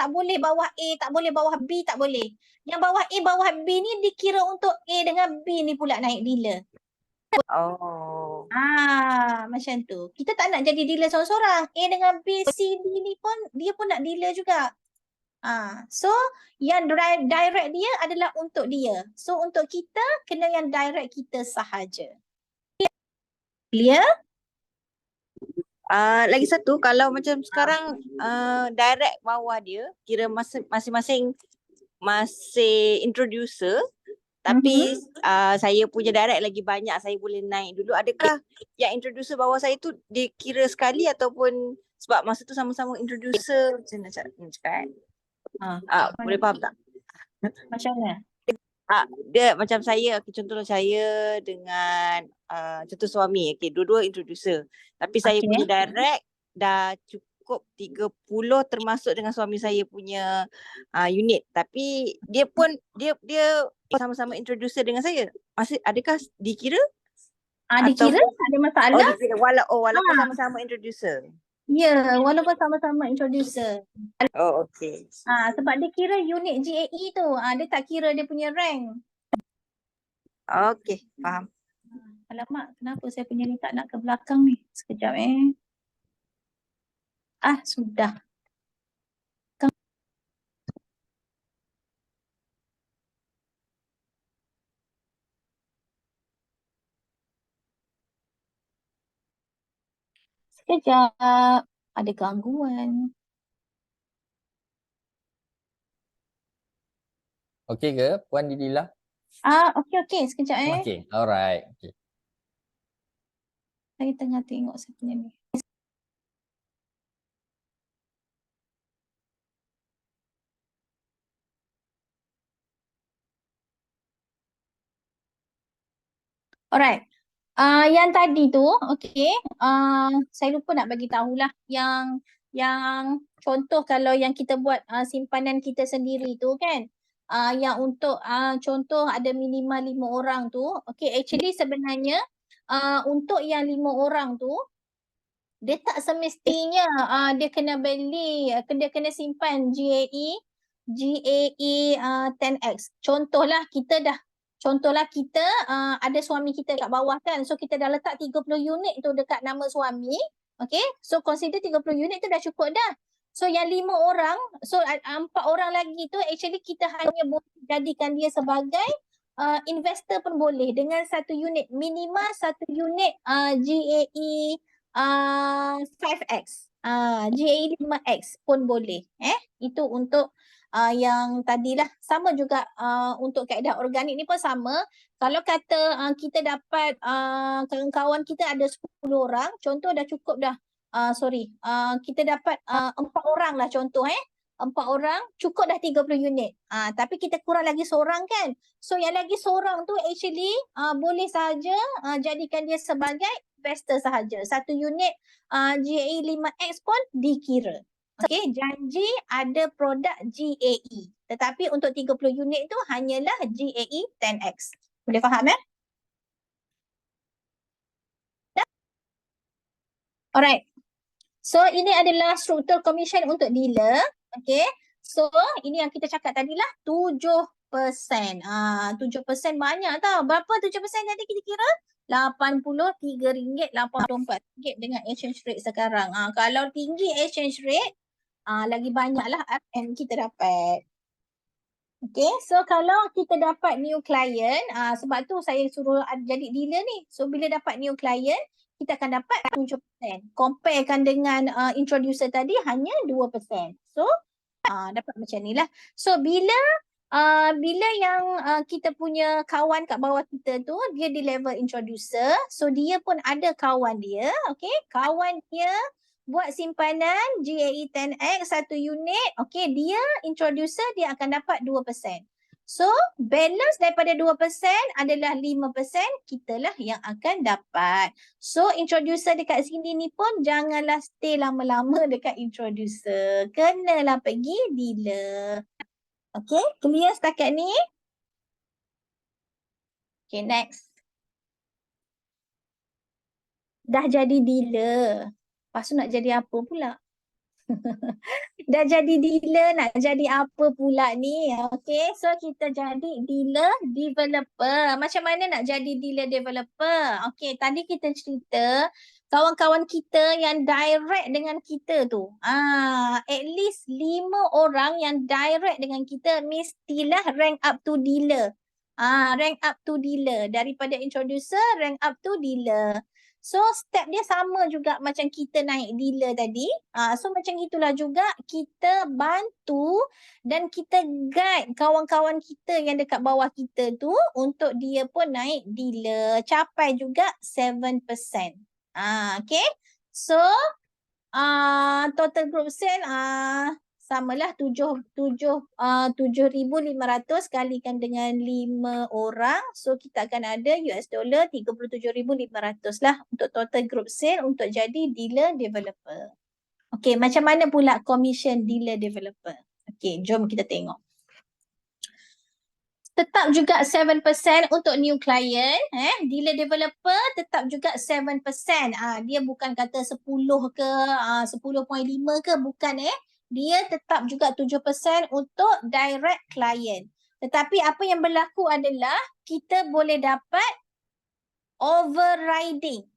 Speaker 1: boleh bawah A, tak boleh bawah B, tak boleh. Yang bawah A, bawah B ni dikira untuk A dengan B ni pula naik dealer. Macam tu. Kita tak nak jadi dealer seorang-seorang. A dengan B, C, D ni pun dia pun nak dealer juga. So yang direct dia adalah untuk dia. So untuk kita kena yang direct kita sahaja. Clear?
Speaker 5: Lagi satu, kalau macam sekarang direct bawah dia, kira masing-masing masih introducer, tapi saya punya direct lagi banyak, saya boleh naik dulu. Adakah yang introducer bawah saya tu dia kira sekali ataupun sebab masa tu sama-sama introducer? Macam nak cakap? Boleh faham tak?
Speaker 1: Macam mana?
Speaker 5: Dia macam saya, contohnya saya dengan contoh suami, dua-dua introducer. Tapi saya punya direct dah cukup 30 termasuk dengan suami saya punya unit. Tapi dia sama-sama introducer dengan saya. Adakah dikira?
Speaker 1: Dikira, ada masalah.
Speaker 5: Dikira walaupun sama-sama introducer.
Speaker 1: Ya, walaupun sama-sama introducer.
Speaker 5: Okey.
Speaker 1: Sebab dia kira unit GAE tu. Dia tak kira dia punya rank.
Speaker 5: Okey, faham.
Speaker 1: Alamak, kenapa saya punya ni tak nak ke belakang ni? Sekejap sudah. Sekejap. Ada gangguan.
Speaker 2: Okey ke Puan Didila?
Speaker 1: Okey. Sekejap
Speaker 2: Okey, alright. Okay.
Speaker 1: Saya tengah tengok saya punya ni. Alright. Yang tadi tu, saya lupa nak bagi tahulah yang contoh kalau yang kita buat simpanan kita sendiri tu kan. Yang untuk contoh ada minimal 5 orang tu. Actually sebenarnya untuk yang 5 orang tu dia tak semestinya dia kena beli, dia kena simpan GAE 10X. Contohlah kita ada suami kita kat bawah kan. So kita dah letak 30 unit tu dekat nama suami. So consider 30 unit tu dah cukup dah. So yang 5 orang, so 4 orang lagi tu actually kita hanya boleh jadikan dia sebagai investor pun boleh dengan 1 unit. Minimal 1 unit GAE 5X. GAE 5X pun boleh. Itu untuk yang tadilah. Sama juga untuk kaedah organik ni pun sama. Kalau kata kita dapat kawan-kawan kita ada 10 orang, contoh dah cukup dah. Kita dapat 4 orang lah contoh 4 orang cukup dah 30 unit. Tapi kita kurang lagi seorang kan. So yang lagi seorang tu actually boleh sahaja jadikan dia sebagai investor sahaja. 1 unit GAE 5X pun dikira. Okey, janji ada produk GAE. Tetapi untuk 30 unit tu hanyalah GAE 10X. Boleh faham Alright. So ini adalah struktur komisen untuk dealer. Okay. So ini yang kita cakap tadi lah 7%. 7% banyak tau. Berapa 7% tadi kita kira? RM83.84 dengan exchange rate sekarang. Kalau tinggi exchange rate, lagi banyaklah RM kita dapat. Okay, so kalau kita dapat new client, sebab tu saya suruh jadi dealer ni. So bila dapat new client, kita akan dapat 7%. Comparekan dengan introducer tadi hanya 2%. So dapat macam ni lah. So bila yang kita punya kawan kat bawah kita tu, dia di level introducer. So dia pun ada kawan dia. Okay, kawan dia buat simpanan GAE 10X 1 unit. Okay, dia introducer dia akan dapat 2%. So balance daripada 2% adalah 5%, kitalah yang akan dapat. So introducer dekat sini ni pun janganlah stay lama-lama dekat introducer. Kenalah pergi dealer. Okay, clear setakat ni? Okay, next. Dah jadi dealer. Lepas tu nak jadi apa pula? Dah jadi dealer, nak jadi apa pula ni? Okay, so kita jadi dealer developer. Macam mana nak jadi dealer developer? Okay, tadi kita cerita kawan-kawan kita yang direct dengan kita tu. At least 5 orang yang direct dengan kita mestilah rank up to dealer. Rank up to dealer. Daripada introducer, rank up to dealer. So step dia sama juga macam kita naik dealer tadi. So macam itulah juga kita bantu dan kita guide kawan-kawan kita yang dekat bawah kita tu untuk dia pun naik dealer. Capai juga 7%. Okay. So total group sale samalah 7,500 kalikan dengan 5 orang. So kita akan ada $37,500 lah untuk total group sale untuk jadi dealer developer. Okay, macam mana pula commission dealer developer? Okay, jom kita tengok. Tetap juga 7% untuk new client. Dealer developer tetap juga 7%. Dia bukan kata 10 ke 10.5 ke, bukan Dia tetap juga 7% untuk direct client. Tetapi apa yang berlaku adalah kita boleh dapat overriding.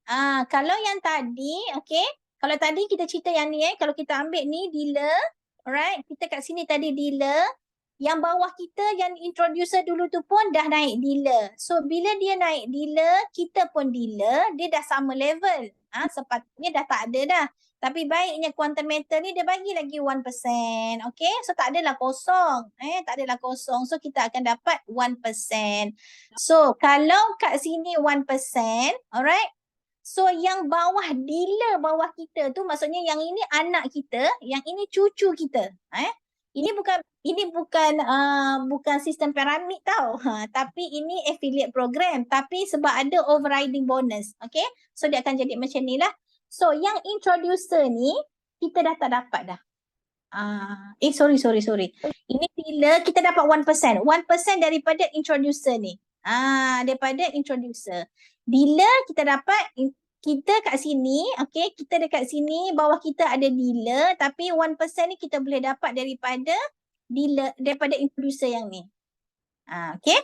Speaker 1: Kalau yang tadi, okay, kalau tadi kita cerita yang ni kalau kita ambil ni dealer, alright, kita kat sini tadi dealer, yang bawah kita yang introducer dulu tu pun dah naik dealer. So bila dia naik dealer, kita pun dealer, dia dah sama level. Sepatutnya dah tak ada dah. Tapi baiknya quantum metal ni dia bagi lagi 1%. Okay, so tak adalah kosong. Tak adalah kosong. So kita akan dapat 1%. So kalau kat sini 1%, alright. So yang bawah dealer bawah kita tu maksudnya yang ini anak kita, yang ini cucu kita. Ini bukan sistem piramid tau. Tapi ini affiliate program. Tapi sebab ada overriding bonus. Okay. So dia akan jadi macam ni lah. So yang introducer ni kita dah tak dapat dah. Sorry. Ini dealer kita dapat 1%. 1% daripada introducer ni. Daripada introducer. Dealer kita dapat, kita kat sini, okay, kita dekat sini, bawah kita ada dealer, tapi 1% ni kita boleh dapat daripada dealer, daripada introducer yang ni. Okay.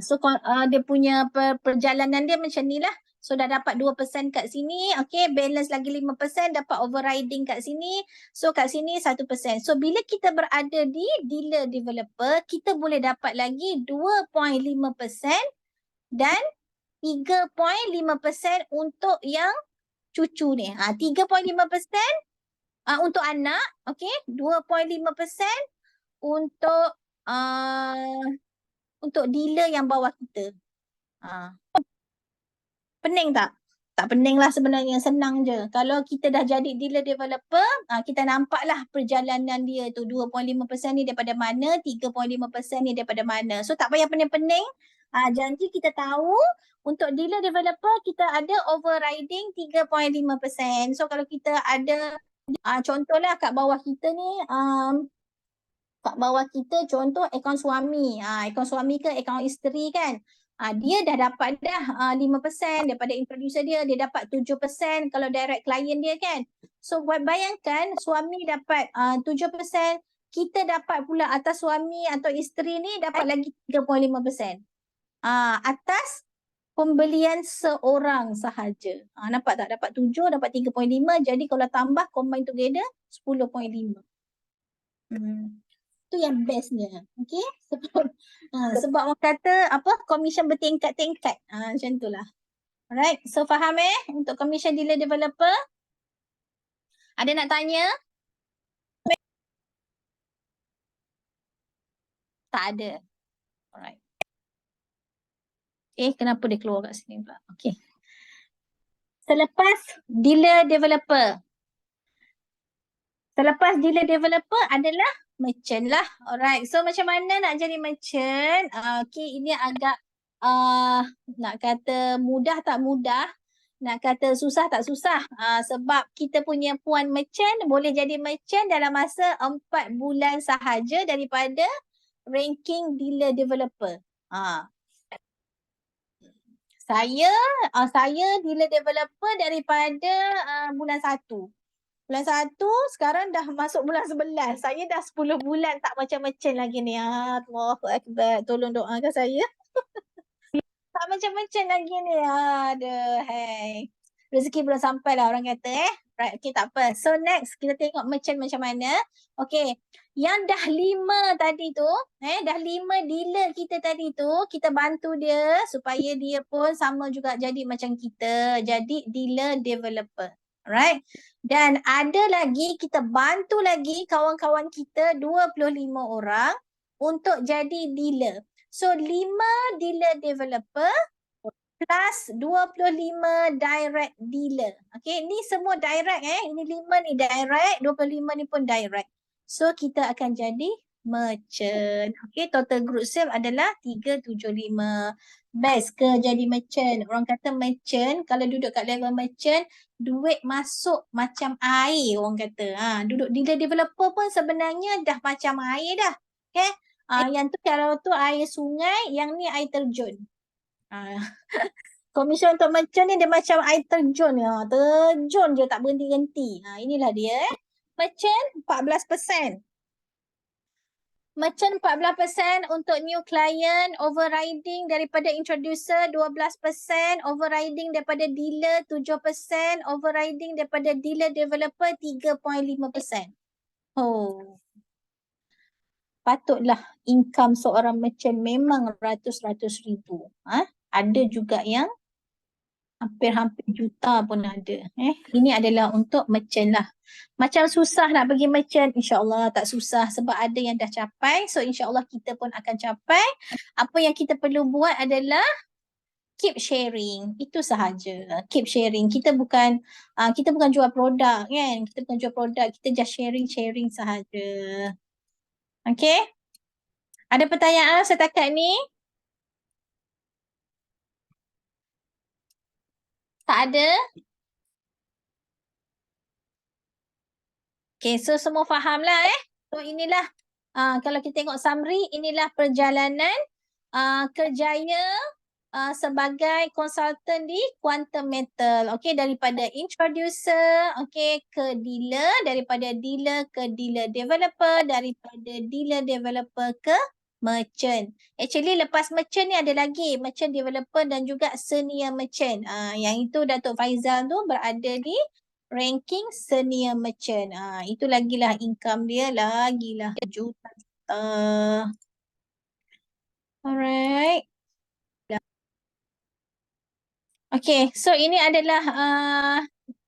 Speaker 1: So dia punya perjalanan dia macam ni lah. So dah dapat 2% kat sini, okay, balance lagi 5%, dapat overriding kat sini. So kat sini 1%. So bila kita berada di dealer developer, kita boleh dapat lagi 2.5% dan 3.5% untuk yang cucu ni. 3.5% untuk anak, okey, 2.5% untuk dealer yang bawah kita. Pening tak? Tak pening lah sebenarnya, senang je. Kalau kita dah jadi dealer developer, kita nampaklah perjalanan dia tu 2.5% ni daripada mana, 3.5% ni daripada mana. So tak payah pening-pening. Janji kita tahu untuk dealer developer kita ada overriding 3.5%. So kalau kita ada contohlah kat bawah kita ni, kat bawah kita contoh akaun suami. Akaun suami ke akaun isteri kan. Dia dah dapat dah 5% daripada introducer dia dapat 7% kalau direct client dia kan. So buat bayangkan suami dapat 7%, kita dapat pula atas suami atau isteri ni dapat lagi 3.5%. Atas pembelian seorang sahaja. Nampak tak? Dapat 7, dapat 3.5. Jadi kalau tambah combine together 10.5. Tu yang bestnya. Okay? Sebab orang kata commission bertingkat-tingkat. Macam tu lah. Alright. So faham untuk commission dealer developer? Ada nak tanya? Tak ada. Alright. Kenapa dia keluar kat sini pula? Okay. Selepas dealer developer. Selepas dealer developer adalah merchant lah. Alright. So macam mana nak jadi merchant? Okay, ini agak nak kata mudah tak mudah. Nak kata susah tak susah. Sebab kita punya puan merchant boleh jadi merchant dalam masa 4 bulan sahaja daripada ranking dealer developer. Saya dealer developer daripada bulan 1. Bulan 1 sekarang dah masuk bulan 11. Saya dah 10 bulan tak macam merchant lagi ni. Allahu Akbar. Tolong doakan saya. Tak macam merchant lagi ni. Aduh, hai. Rezeki belum sampai lah orang kata Right, okay tak apa. So next kita tengok merchant macam mana. Okay. Yang dah 5 tadi tu, dah 5 dealer kita tadi tu, kita bantu dia supaya dia pun sama juga jadi macam kita. Jadi dealer developer. Alright. Dan ada lagi, kita bantu lagi kawan-kawan kita 25 orang untuk jadi dealer. So 5 dealer developer plus 25 direct dealer. Okay, ni semua direct Ini 5 ni direct, 25 ni pun direct. So kita akan jadi merchant. Okay, total group sale adalah 375. Best ke jadi merchant? Orang kata merchant, kalau duduk kat level merchant, duit masuk macam air orang kata. Duduk dealer developer pun sebenarnya dah macam air dah. Okay, yang tu kalau tu air sungai, yang ni air terjun. Komisen untuk merchant ni dia macam air terjun. Terjun je tak berhenti-henti. Inilah dia. Merchant 14%. Merchant 14% untuk new client, overriding daripada introducer 12%, overriding daripada dealer 7%, overriding daripada dealer developer 3.5%. Patutlah income seorang merchant memang ratus-ratus ribu. Ada juga yang hampir-hampir juta pun ada. Ini adalah untuk merchant lah. Macam susah nak pergi merchant, insyaAllah tak susah sebab ada yang dah capai. So insyaAllah kita pun akan capai. Apa yang kita perlu buat adalah keep sharing. Itu sahaja. Keep sharing. Kita bukan jual produk kan. Kita bukan jual produk. Kita just sharing sahaja. Okay. Ada pertanyaan setakat ni? Tak ada? Okay, so semua faham lah So inilah, kalau kita tengok summary, inilah perjalanan kerjaya sebagai konsultan di Quantum Metal. Okay, daripada introducer, okay, ke dealer, daripada dealer ke dealer developer, daripada dealer developer ke merchant. Actually lepas merchant ni ada lagi merchant developer dan juga senior merchant. Yang itu Datuk Faizal tu berada di ranking senior merchant. Itu lagilah income dia lagilah juta. Alright. Okay, so ini adalah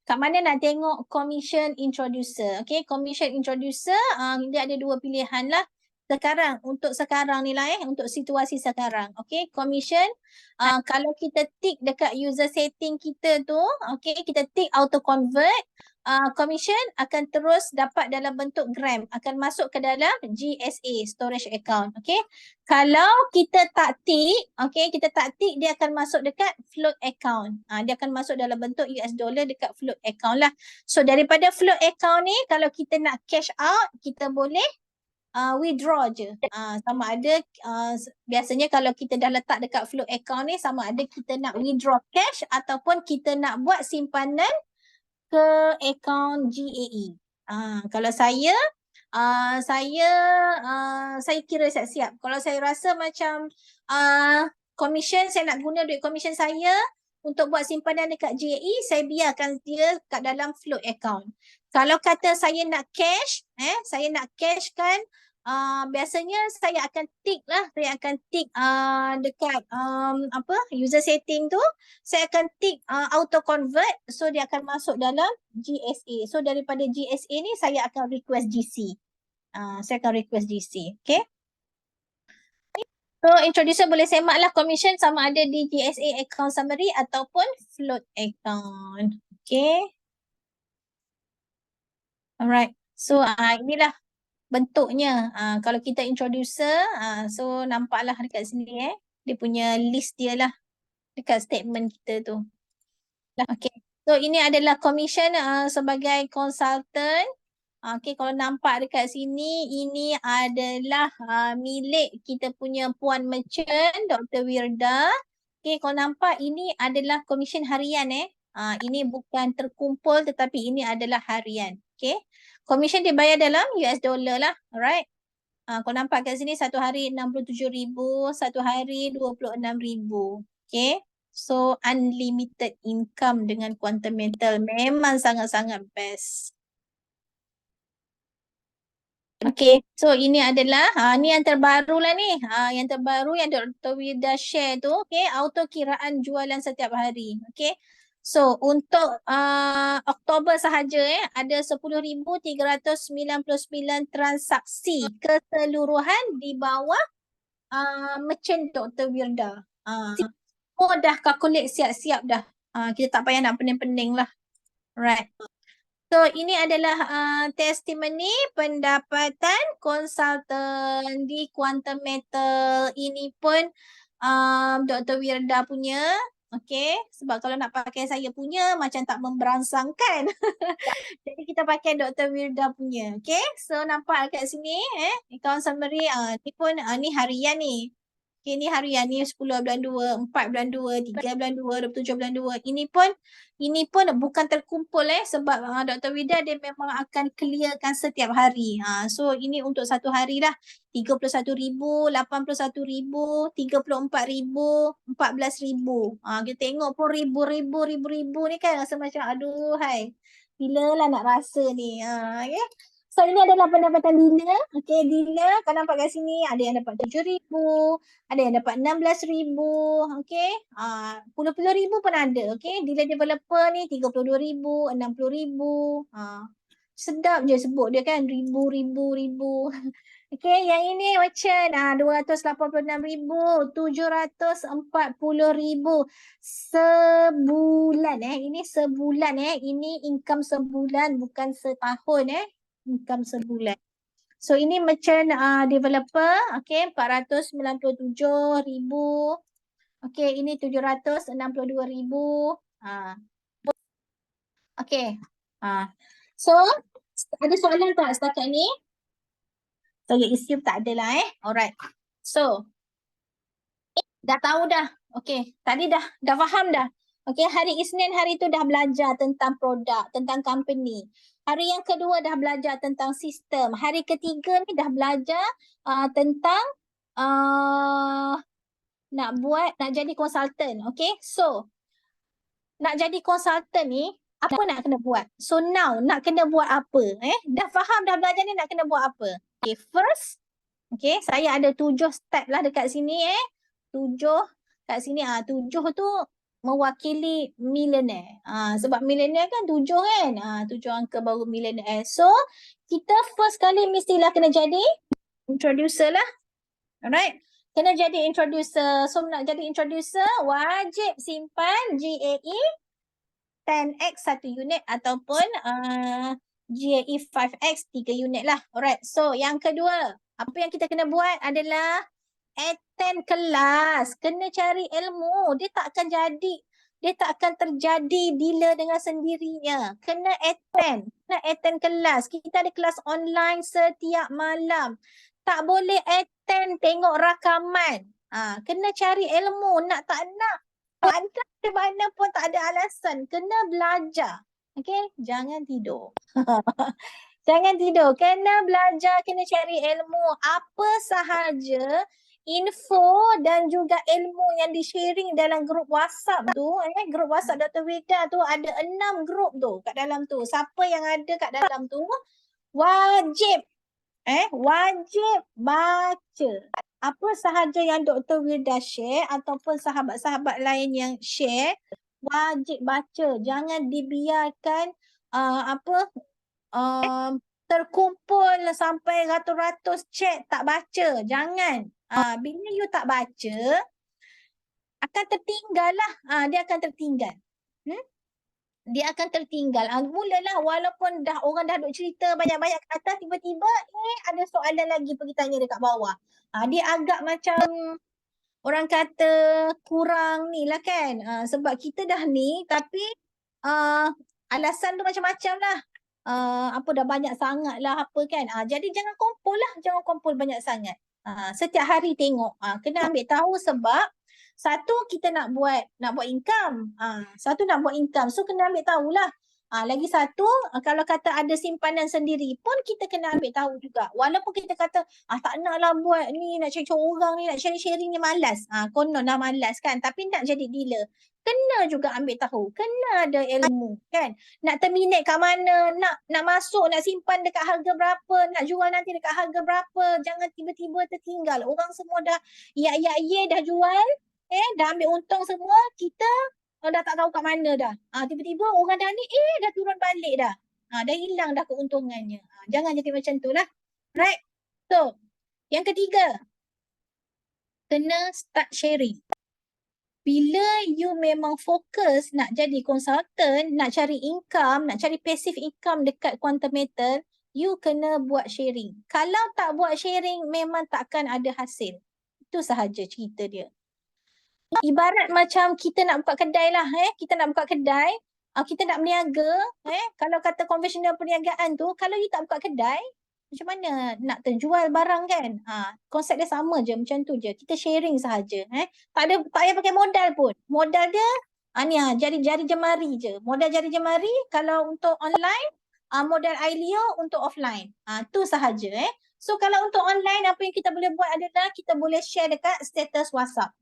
Speaker 1: kat mana nak tengok commission introducer. Okay, commission introducer dia ada dua pilihan lah. Sekarang, untuk sekarang ni lah untuk situasi sekarang. Okay, commission kalau kita tick dekat user setting kita tu, okay, kita tick auto convert, commission akan terus dapat dalam bentuk gram, akan masuk ke dalam GSA, storage account. Okay, kalau kita tak tick, okay, kita tak tick, dia akan masuk dekat float account. Dia akan masuk dalam bentuk US dollar dekat float account lah. So daripada float account ni, kalau kita nak cash out, kita boleh withdraw je. Sama ada biasanya kalau kita dah letak dekat float account ni, sama ada kita nak withdraw cash ataupun kita nak buat simpanan ke akaun GAE. Kalau saya kira siap-siap. Kalau saya rasa macam commission, saya nak guna duit commission saya untuk buat simpanan dekat GAE, saya biarkan dia kat dalam float account. Kalau kata saya nak cash, saya nak cash kan, biasanya saya akan tick lah, saya akan tick dekat user setting tu, saya akan tick auto convert, so dia akan masuk dalam GSA. So daripada GSA ni saya akan request GC. Saya akan request GC, okay? So introducer boleh semak lah commission sama ada di GSA account summary ataupun float account, okay? Alright, so inilah bentuknya. Kalau kita introducer, so nampaklah dekat sini dia punya list dia lah dekat statement kita tu. Okay, so ini adalah commission sebagai consultant. Okay, kalau nampak dekat sini, ini adalah milik kita punya Puan Merchant, Dr. Wirda. Okay, kalau nampak ini adalah commission harian ini bukan terkumpul tetapi ini adalah harian. Okay, commission dibayar dalam US dollar lah, alright. Kalau nampak kat sini satu hari 67,000, satu hari 26,000. Okay, so unlimited income dengan Quantum Metal memang sangat-sangat best. Okay, so ini adalah ni yang terbaru lah ni. Yang terbaru yang Dr. Wirda share tu, okay, auto kiraan jualan setiap hari. Okay, so untuk Oktober sahaja ada 10,399 transaksi keseluruhan di bawah merchant Dr. Wirda. Semua dah calculate siap-siap dah. Kita tak payah nak pening-pening lah. Right. So ini adalah testimoni pendapatan konsultan di Quantum Metal. Ini pun Dr. Wirda punya. Okay, sebab kalau nak pakai saya punya macam tak memberangsangkan. Jadi kita pakai Dr. Wirda punya. Okay, so nampak kat sini account summary. Ni pun ni harian ni. Okay, ni harian ni 10 bulan 2, 4 bulan 2, 3 bulan 2, 27 bulan 2. Ini pun bukan terkumpul sebab Dr. Wirda dia memang akan clearkan setiap hari. So ini untuk satu hari lah 31,000, 81,000, 34,000, 14,000. Kita tengok pun ribu ni kan rasa macam aduh hai. Bila lah nak rasa ni. Okay. So ini adalah pendapatan dealer. Okay, dealer kalau nampak kat sini ada yang dapat 7,000, ada yang dapat 16,000. Okay, puluh-puluh ribu pun ada. Okay, dealer developer ni 32,000, 60,000. Sedap je sebut dia kan, ribu. Okay, yang ini macam 286,000, 740,000 sebulan ini sebulan ini income sebulan bukan setahun income sebulan. So ini merchant developer, okay, 497,000. Okay, ini 762,000. Okay. So ada soalan tak setakat ni? Saya assume tak ada lah Alright. So dah tahu dah. Okay, tadi dah faham dah. Okay, hari Isnin hari tu dah belajar tentang produk, tentang company. Hari yang kedua dah belajar tentang sistem. Hari ketiga ni dah belajar tentang nak jadi konsultan. Okay, so nak jadi konsultan ni apa nak kena buat? So now nak kena buat apa? Dah faham dah belajar ni nak kena buat apa? Okay, first, okay, saya ada 7 step lah dekat sini 7 kat sini 7 tu mewakili millionaire. Sebab millionaire kan 7 kan. 7 angka baru millionaire. So kita first kali mestilah kena jadi introducer lah. Alright. Kena jadi introducer. So nak jadi introducer wajib simpan GAE 10x 1 unit ataupun GAE 5x 3 unit lah. Alright. So yang kedua, apa yang kita kena buat adalah attend kelas. Kena cari ilmu. Dia tak akan terjadi bila dengan sendirinya. Kena attend kelas. Kita ada kelas online setiap malam. Tak boleh attend tengok rakaman. Kena cari ilmu. Nak tak nak. Tak ada di mana pun tak ada alasan. Kena belajar. Okay? Jangan tidur. Jangan tidur. Kena belajar, kena cari ilmu. Apa sahaja info dan juga ilmu yang di-sharing dalam grup WhatsApp tu. Grup WhatsApp Dr. Vida tu ada 6 grup tu kat dalam tu. Siapa yang ada kat dalam tu wajib baca. Apa sahaja yang Dr. Wilda share ataupun sahabat-sahabat lain yang share, wajib baca. Jangan dibiarkan terkumpul sampai ratus-ratus chat tak baca. Jangan. Bila you tak baca, akan tertinggal lah. Dia akan tertinggal. Dia akan tertinggal. Mulalah walaupun orang dah duk cerita banyak-banyak ke atas, tiba-tiba ada soalan lagi pergi tanya dekat bawah. Dia agak macam orang kata kurang ni lah kan. Sebab kita dah ni tapi alasan tu macam-macam lah. Dah banyak sangat lah apa kan. Jadi jangan kumpul banyak sangat. Setiap hari tengok. Kena ambil tahu sebab satu kita nak buat income. So kena ambil tahulah. Lagi satu, kalau kata ada simpanan sendiri pun kita kena ambil tahu juga. Walaupun kita kata tak naklah buat ni, nak cari orang ni, nak sharing ni malas. Konon dah malas kan. Tapi nak jadi dealer, kena juga ambil tahu. Kena ada ilmu kan. Nak terminate kat mana, nak masuk, nak simpan dekat harga berapa, nak jual nanti dekat harga berapa. Jangan tiba-tiba tertinggal. Orang semua dah dah jual, dah ambil untung semua, kita dah tak tahu kat mana dah. Tiba-tiba orang dah ni dah turun balik dah. Dah hilang dah keuntungannya. Jangan jadi macam tu lah. Right? So, yang ketiga, kena start sharing. Bila you memang fokus nak jadi konsultan, nak cari income, nak cari passive income dekat Quantum Metal, you kena buat sharing. Kalau tak buat sharing, memang takkan ada hasil. Itu sahaja cerita dia. Ibarat macam kita nak buka kedai lah. Kita nak buka kedai, kita nak berniaga. Kalau kata konvensional perniagaan tu, kalau you tak buka kedai, macam mana nak terjual barang kan? Konsep dia sama je, macam tu je. Kita sharing sahaja. Tak payah pakai modal pun. Modal dia jari jemari je. Modal jari jemari kalau untuk online, modal Ailio untuk offline. Tu sahaja. So kalau untuk online, apa yang kita boleh buat adalah kita boleh share dekat status WhatsApp.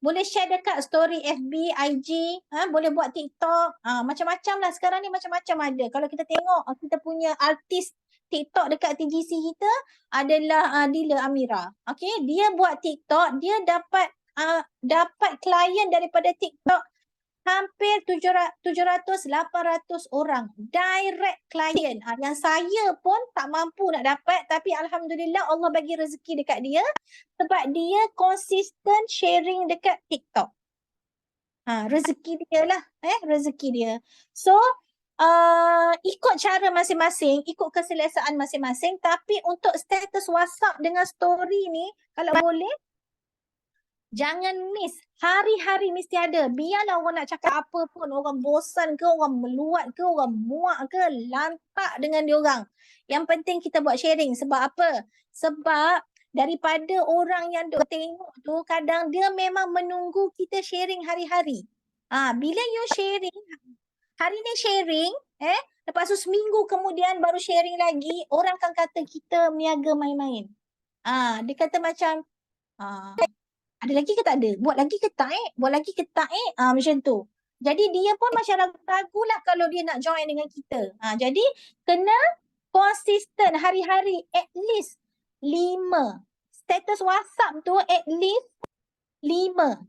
Speaker 1: Boleh share dekat story FB, IG, boleh buat TikTok, macam-macam lah. Sekarang ni macam-macam ada. Kalau kita tengok kita punya artis TikTok dekat TGC kita adalah dealer Amira. Okay, dia buat TikTok, dia dapat klien daripada TikTok hampir 700-800 orang. Direct client. Yang saya pun tak mampu nak dapat, tapi Alhamdulillah Allah bagi rezeki dekat dia sebab dia konsisten sharing dekat TikTok. Rezeki dia lah. Rezeki dia. So, ikut cara masing-masing, ikut keselesaan masing-masing, tapi untuk status WhatsApp dengan story ni, kalau boleh, jangan miss. Hari-hari mesti ada. Biarlah orang nak cakap apa pun. Orang bosan ke, orang meluat ke, orang muak ke, lantak dengan diorang. Yang penting kita buat sharing. Sebab apa? Sebab daripada orang yang duk tengok tu, kadang dia memang menunggu kita sharing hari-hari. Bila you sharing, hari ni sharing, lepas tu seminggu kemudian baru sharing lagi, orang akan kata kita meniaga main-main. Dia kata macam, ada lagi ke tak ada? Buat lagi ke tak Buat lagi ke tak macam tu. Jadi dia pun macam ragu-ragu lah kalau dia nak join dengan kita. Jadi kena konsisten hari-hari at least 5. Status WhatsApp tu at least 5.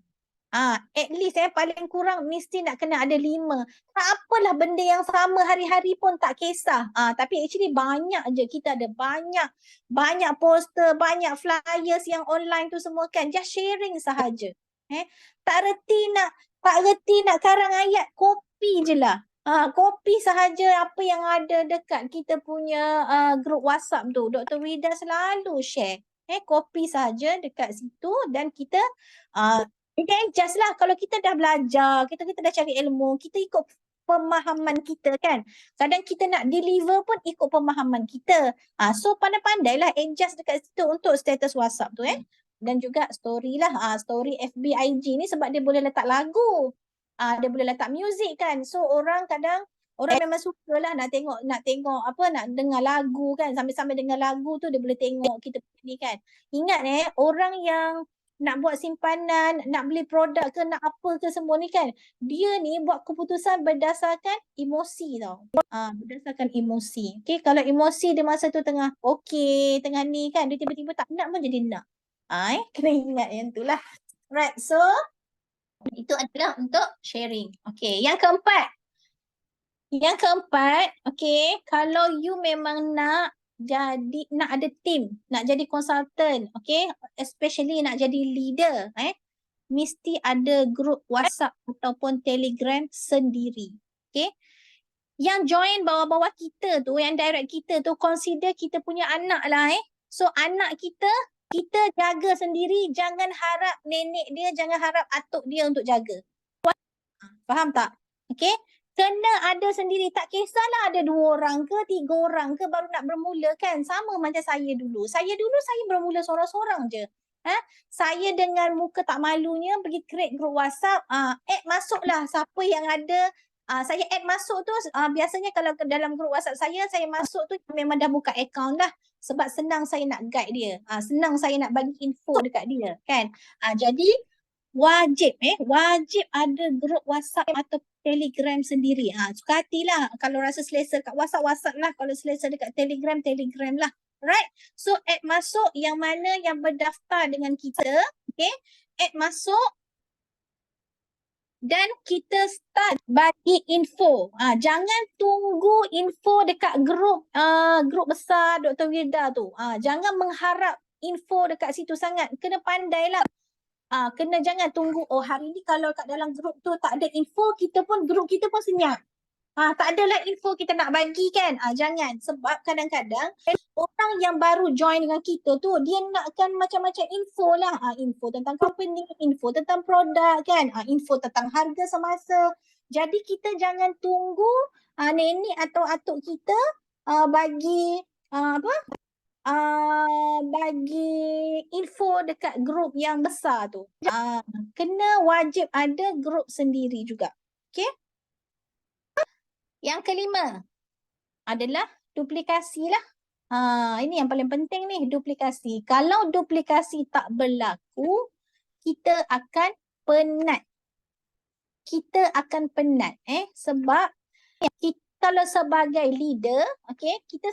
Speaker 1: At least paling kurang mesti nak kena ada 5. Tak apalah benda yang sama hari-hari pun tak kisah. Tapi actually banyak je, kita ada banyak poster, banyak flyers yang online tu semua kan. Just sharing sahaja. Tak reti nak karang ayat, copy je lah. Copy sahaja apa yang ada dekat kita punya grup WhatsApp tu. Dr. Wida selalu share. Copy sahaja dekat situ dan kita just lah kalau kita dah belajar, kita dah cari ilmu, kita ikut pemahaman kita kan. Kadang kita nak deliver pun ikut pemahaman kita. So pandai-pandailah adjust dekat situ untuk status WhatsApp tu Dan juga story lah, story FB IG ni sebab dia boleh letak lagu. Dia boleh letak music kan. So orang memang suka lah nak tengok nak dengar lagu kan. Sambil-sambil dengar lagu tu dia boleh tengok kita ni kan. Ingat orang yang nak buat simpanan, nak beli produk ke, nak apa ke semua ni kan. Dia ni buat keputusan berdasarkan emosi tau. Berdasarkan emosi. Okay, kalau emosi dia masa tu tengah tengah ni kan, dia tiba-tiba tak nak pun jadi nak. Kena ingat yang tu lah. Right, so itu adalah untuk sharing. Okay, yang keempat. Okay, kalau you memang nak ada team, nak jadi consultant, okay, especially nak jadi leader, mesti ada grup WhatsApp ataupun Telegram sendiri, okay. Yang join bawah-bawah kita tu, yang direct kita tu, consider kita punya anak lah, So anak kita jaga sendiri, jangan harap nenek dia, jangan harap atuk dia untuk jaga. Faham tak? Okay. Kena ada sendiri. Tak kisahlah ada 2 orang ke 3 orang ke baru nak bermula kan. Sama macam saya dulu. Saya bermula seorang-seorang je. Saya dengan muka tak malunya pergi create group WhatsApp. Add masuklah siapa yang ada. Saya add masuk tu biasanya kalau dalam group WhatsApp saya masuk tu memang dah buka account lah. Sebab senang saya nak guide dia. Senang saya nak bagi info dekat dia kan. Jadi wajib ada grup WhatsApp atau Telegram sendiri. Suka hatilah. Kalau rasa selesa kat WhatsApp lah. Kalau selesa dekat Telegram lah. Right? So add masuk yang mana yang berdaftar dengan kita. Okay? Add masuk. Dan kita start bagi info. Jangan tunggu info dekat grup besar Dr. Wilda tu. Jangan mengharap info dekat situ sangat. Kena pandailah. Jangan tunggu hari ni kalau kat dalam grup tu tak ada info, grup kita pun senyap. Tak adalah info kita nak bagi kan. Jangan, sebab kadang-kadang orang yang baru join dengan kita tu dia nakkan macam-macam info lah. Info tentang company, info tentang produk kan, info tentang harga semasa. Jadi kita jangan tunggu nenek atau atuk kita bagi bagi info dekat grup yang besar tu. Kena wajib ada grup sendiri juga. Okay? Yang kelima adalah duplikasi lah. Ini yang paling penting ni, duplikasi. Kalau duplikasi tak berlaku, kita akan penat. Sebab kalau sebagai leader, okay, kita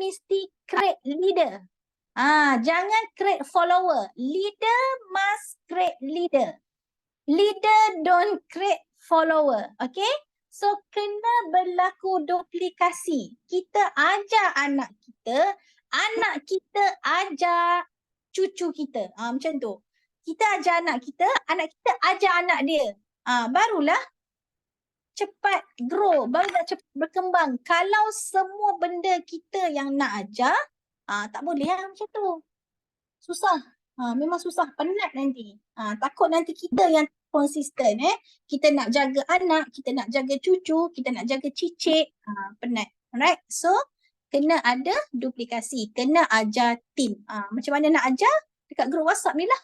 Speaker 1: mesti create leader. Jangan create follower. Leader must create leader. Leader don't create follower. Okay? So kena berlaku duplikasi. Kita ajar anak kita ajar cucu kita. Macam tu. Kita ajar anak kita ajar anak dia. Barulah cepat grow, barulah cepat berkembang. Kalau semua benda kita yang nak ajar, tak boleh macam tu. Susah. Memang susah, penat nanti. Takut nanti kita yang konsisten. Kita nak jaga anak, kita nak jaga cucu, kita nak jaga cicit. Penat. Alright. So, kena ada duplikasi. Kena ajar team. Macam mana nak ajar? Dekat grup WhatsApp ni lah.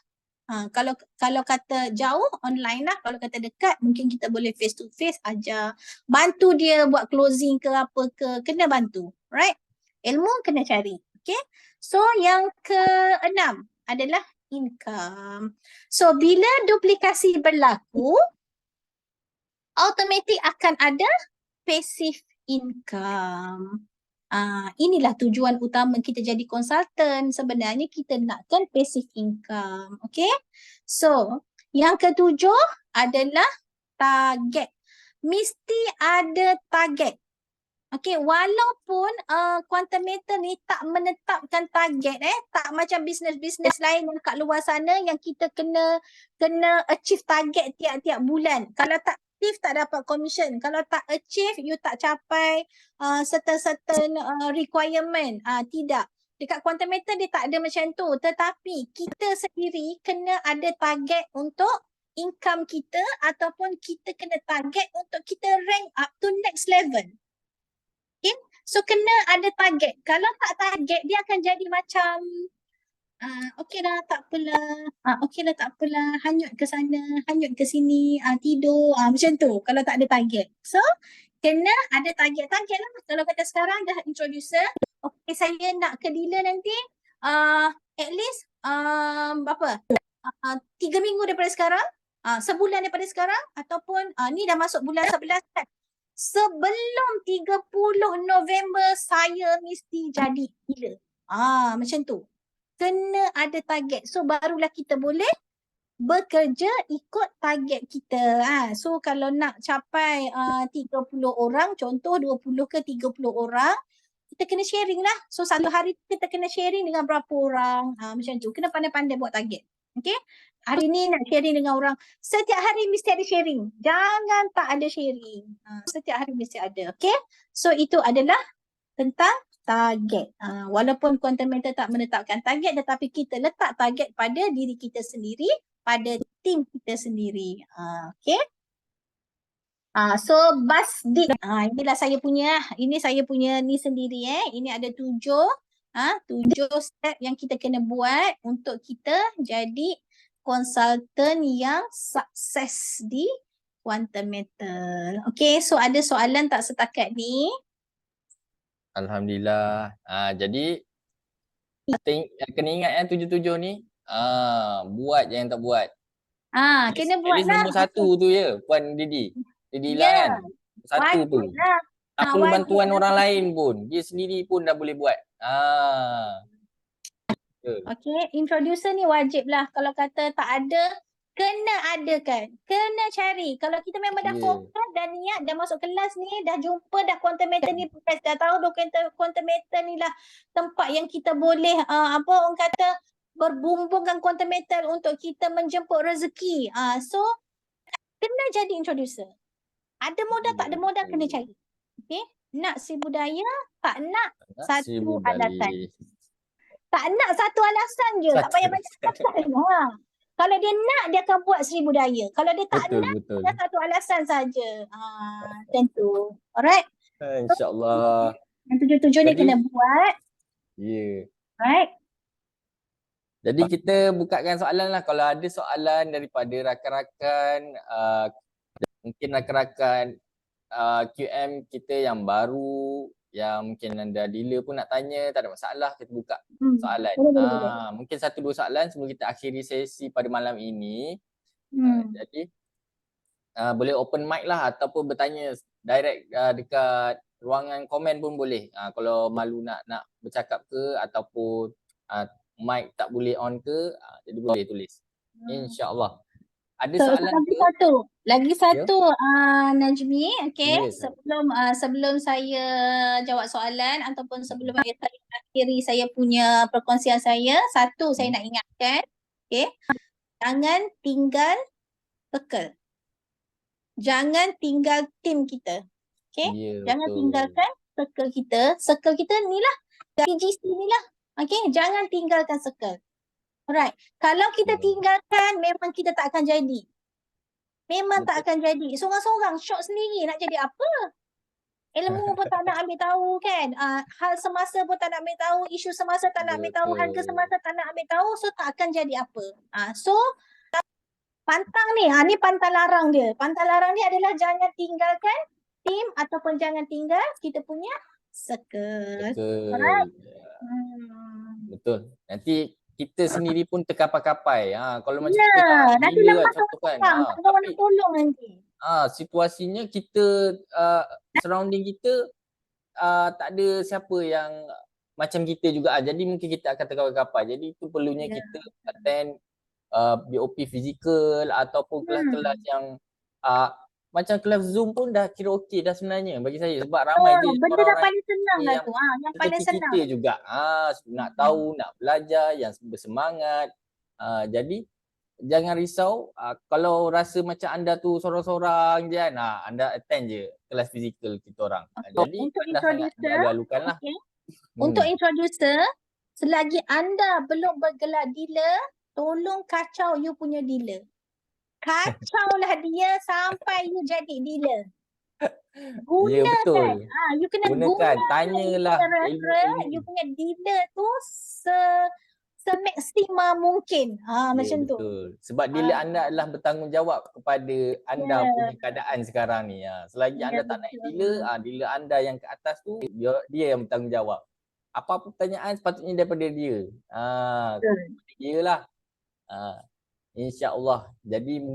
Speaker 1: Kalau kata jauh, online lah. Kalau kata dekat, mungkin kita boleh face to face ajar. Bantu dia buat closing ke apa ke. Kena bantu. Right? Ilmu kena cari. Okay? So, yang ke-6 adalah income. So, bila duplikasi berlaku, automatik akan ada passive income. Inilah tujuan utama kita jadi konsultan. Sebenarnya kita nakkan passive income. Okay? So, Yang ketujuh adalah target. Mesti ada target. Okey, walaupun quantum meter ni tak menetapkan target tak macam bisnes-bisnes lain yang kat luar sana yang kita kena achieve target tiap-tiap bulan. Kalau tak achieve tak dapat commission. Kalau tak achieve you tak capai certain requirement. Tidak. Dekat quantum meter dia tak ada macam tu. Tetapi kita sendiri kena ada target untuk income kita ataupun kita kena target untuk kita rank up to next level. Okay? So kena ada target. Kalau tak target dia akan jadi macam okey lah tak apalah. Okey lah tak apalah. Hanyut ke sana, hanyut ke sini, tidur. Macam tu kalau tak ada target. So kena ada target-target lah. Kalau kata sekarang dah introducer, okey saya nak ke dealer nanti at least berapa? 3 minggu daripada sekarang, sebulan daripada sekarang ataupun ni dah masuk bulan 11 kan. Sebelum 30 November saya mesti jadi dealer. Macam tu. Kena ada target. So barulah kita boleh bekerja ikut target kita. So kalau nak capai 30 orang, contoh 20 ke 30 orang, kita kena sharing lah. So satu hari kita kena sharing dengan berapa orang. Macam tu. Kena pandai-pandai buat target. Okay. Hari ni nak sharing dengan orang. Setiap hari mesti ada sharing. Jangan tak ada sharing. Setiap hari mesti ada. Okay. So itu adalah tentang target. Walaupun quantum meter tak menetapkan target tetapi kita letak target pada diri kita sendiri, pada tim kita sendiri. Okay. So BUSDID. Inilah saya punya. Ini saya punya ni sendiri Ini ada 7 step yang kita kena buat untuk kita jadi konsultan yang sukses di quantum meter. Okay, so ada soalan tak setakat ni?
Speaker 2: Alhamdulillah. Jadi kena ingat yang 7 ni buat jangan tak buat.
Speaker 1: Kena
Speaker 2: At
Speaker 1: buat
Speaker 2: least
Speaker 1: lah.
Speaker 2: nombor 1 tu je Puan Didi. Didi
Speaker 1: Ya,
Speaker 2: kan. Satu tu.
Speaker 1: wajib lah.
Speaker 2: Tak perlu
Speaker 1: wajib
Speaker 2: bantuan
Speaker 1: lah.
Speaker 2: orang lain pun. Dia sendiri pun dah boleh buat.
Speaker 1: Okay, introducer ni wajib lah. Kalau kata tak ada, kena adakan. Kena cari. Kalau kita memang dah
Speaker 2: Ya.
Speaker 1: fokus, dah niat, dah masuk kelas ni, dah jumpa dah quantum meter ni, dah tahu quantum meter ni lah tempat yang kita boleh, orang kata, berbumbungkan quantum meter untuk kita menjemput rezeki. So, kena jadi introducer. Ada modal, tak ada modal, kena cari. Okay, nak si budaya, tak nak satu alasan. Tak nak satu alasan je. Tak payah banyak alasan. Kalau dia nak, dia akan buat 1000 daya. Kalau dia tak nak,
Speaker 2: Betul.
Speaker 1: dia satu alasan saja. Macam tu. Alright.
Speaker 2: InsyaAllah.
Speaker 1: Yang 7-7 ni
Speaker 2: Jadi-
Speaker 1: kena buat.
Speaker 2: Ya.
Speaker 1: Alright.
Speaker 2: Jadi kita bukakan soalan lah. Kalau ada soalan daripada rakan-rakan, mungkin rakan-rakan QM kita yang baru, yang mungkin anda dealer pun nak tanya, tak ada masalah, kita buka soalan.
Speaker 1: Boleh.
Speaker 2: Mungkin 1-2 soalan sebelum kita akhiri sesi pada malam ini. Jadi boleh open mic lah ataupun bertanya direct dekat ruangan komen pun boleh. Kalau malu nak bercakap ke ataupun mic tak boleh on ke, jadi boleh tulis. InsyaAllah. Ada soalan ke?
Speaker 1: Lagi satu Najmi, okay.
Speaker 2: Ya,
Speaker 1: Sebelum saya jawab soalan ataupun sebelum saya akhiri saya punya perkongsian saya, satu saya nak ingatkan, okay. Jangan tinggal circle. Jangan tinggal tim kita. Okay.
Speaker 2: Ya,
Speaker 1: Jangan
Speaker 2: betul.
Speaker 1: tinggalkan circle kita. Circle kita ni lah. PGC ni lah. Okay. Jangan tinggalkan circle. Alright. Kalau kita tinggalkan, memang kita tak akan jadi. Memang tak akan jadi. Seorang-seorang short sendiri nak jadi apa? Ilmu pun tak nak ambil tahu kan. Hal semasa pun tak nak ambil tahu. Isu semasa tak nak ambil tahu. Harga semasa tak nak ambil tahu. So tak akan jadi apa. So pantang ni. Ni pantang larang dia. Pantang larang ni adalah jangan tinggalkan tim ataupun jangan tinggal kita punya circle. Alright.
Speaker 2: Betul. Nanti kita sendiri pun terkapai-kapai. Kalau macam
Speaker 1: Ya,
Speaker 2: kita tak
Speaker 1: nanti
Speaker 2: gila
Speaker 1: lepas
Speaker 2: contoh kan.
Speaker 1: tak ada orang nak tolong nanti.
Speaker 2: Situasinya kita surrounding kita tak ada siapa yang macam kita juga. Jadi mungkin kita akan terkapai-kapai. Jadi itu perlunya kita attend BOP fizikal ataupun kelas-kelas yang macam kelas Zoom pun dah kira okey dah sebenarnya bagi saya, sebab ramai je
Speaker 1: Benda dah
Speaker 2: orang-orang
Speaker 1: paling senang dah
Speaker 2: yang
Speaker 1: tu. Yang paling
Speaker 2: seperti
Speaker 1: senang.
Speaker 2: kita juga nak tahu, nak belajar, yang bersemangat. Jadi jangan risau, kalau rasa macam anda tu sorang-sorang je kan, anda attend je kelas fizikal kita orang. Jadi
Speaker 1: Untuk
Speaker 2: anda sangat
Speaker 1: introducer,
Speaker 2: dialu-alukan lah.
Speaker 1: okey. Untuk introducer, selagi anda belum bergelar dealer, tolong kacau you punya dealer. Kacaulah dia sampai you jadi dealer.
Speaker 2: Ya betul.
Speaker 1: You kena
Speaker 2: Gunakan,
Speaker 1: guna
Speaker 2: tanyalah
Speaker 1: referral you
Speaker 2: ilmu-ilmu.
Speaker 1: punya dealer tu semaksima mungkin.
Speaker 2: Ya
Speaker 1: Macam tu.
Speaker 2: betul. Sebab dealer anda adalah bertanggungjawab kepada anda
Speaker 1: Ya.
Speaker 2: punya keadaan sekarang ni. Selagi
Speaker 1: Ya,
Speaker 2: anda tak naik
Speaker 1: betul.
Speaker 2: dealer, dealer anda yang ke atas tu dia yang bertanggungjawab. Apa-apa pertanyaan sepatutnya daripada dia. Dia lah. InsyaAllah. Jadi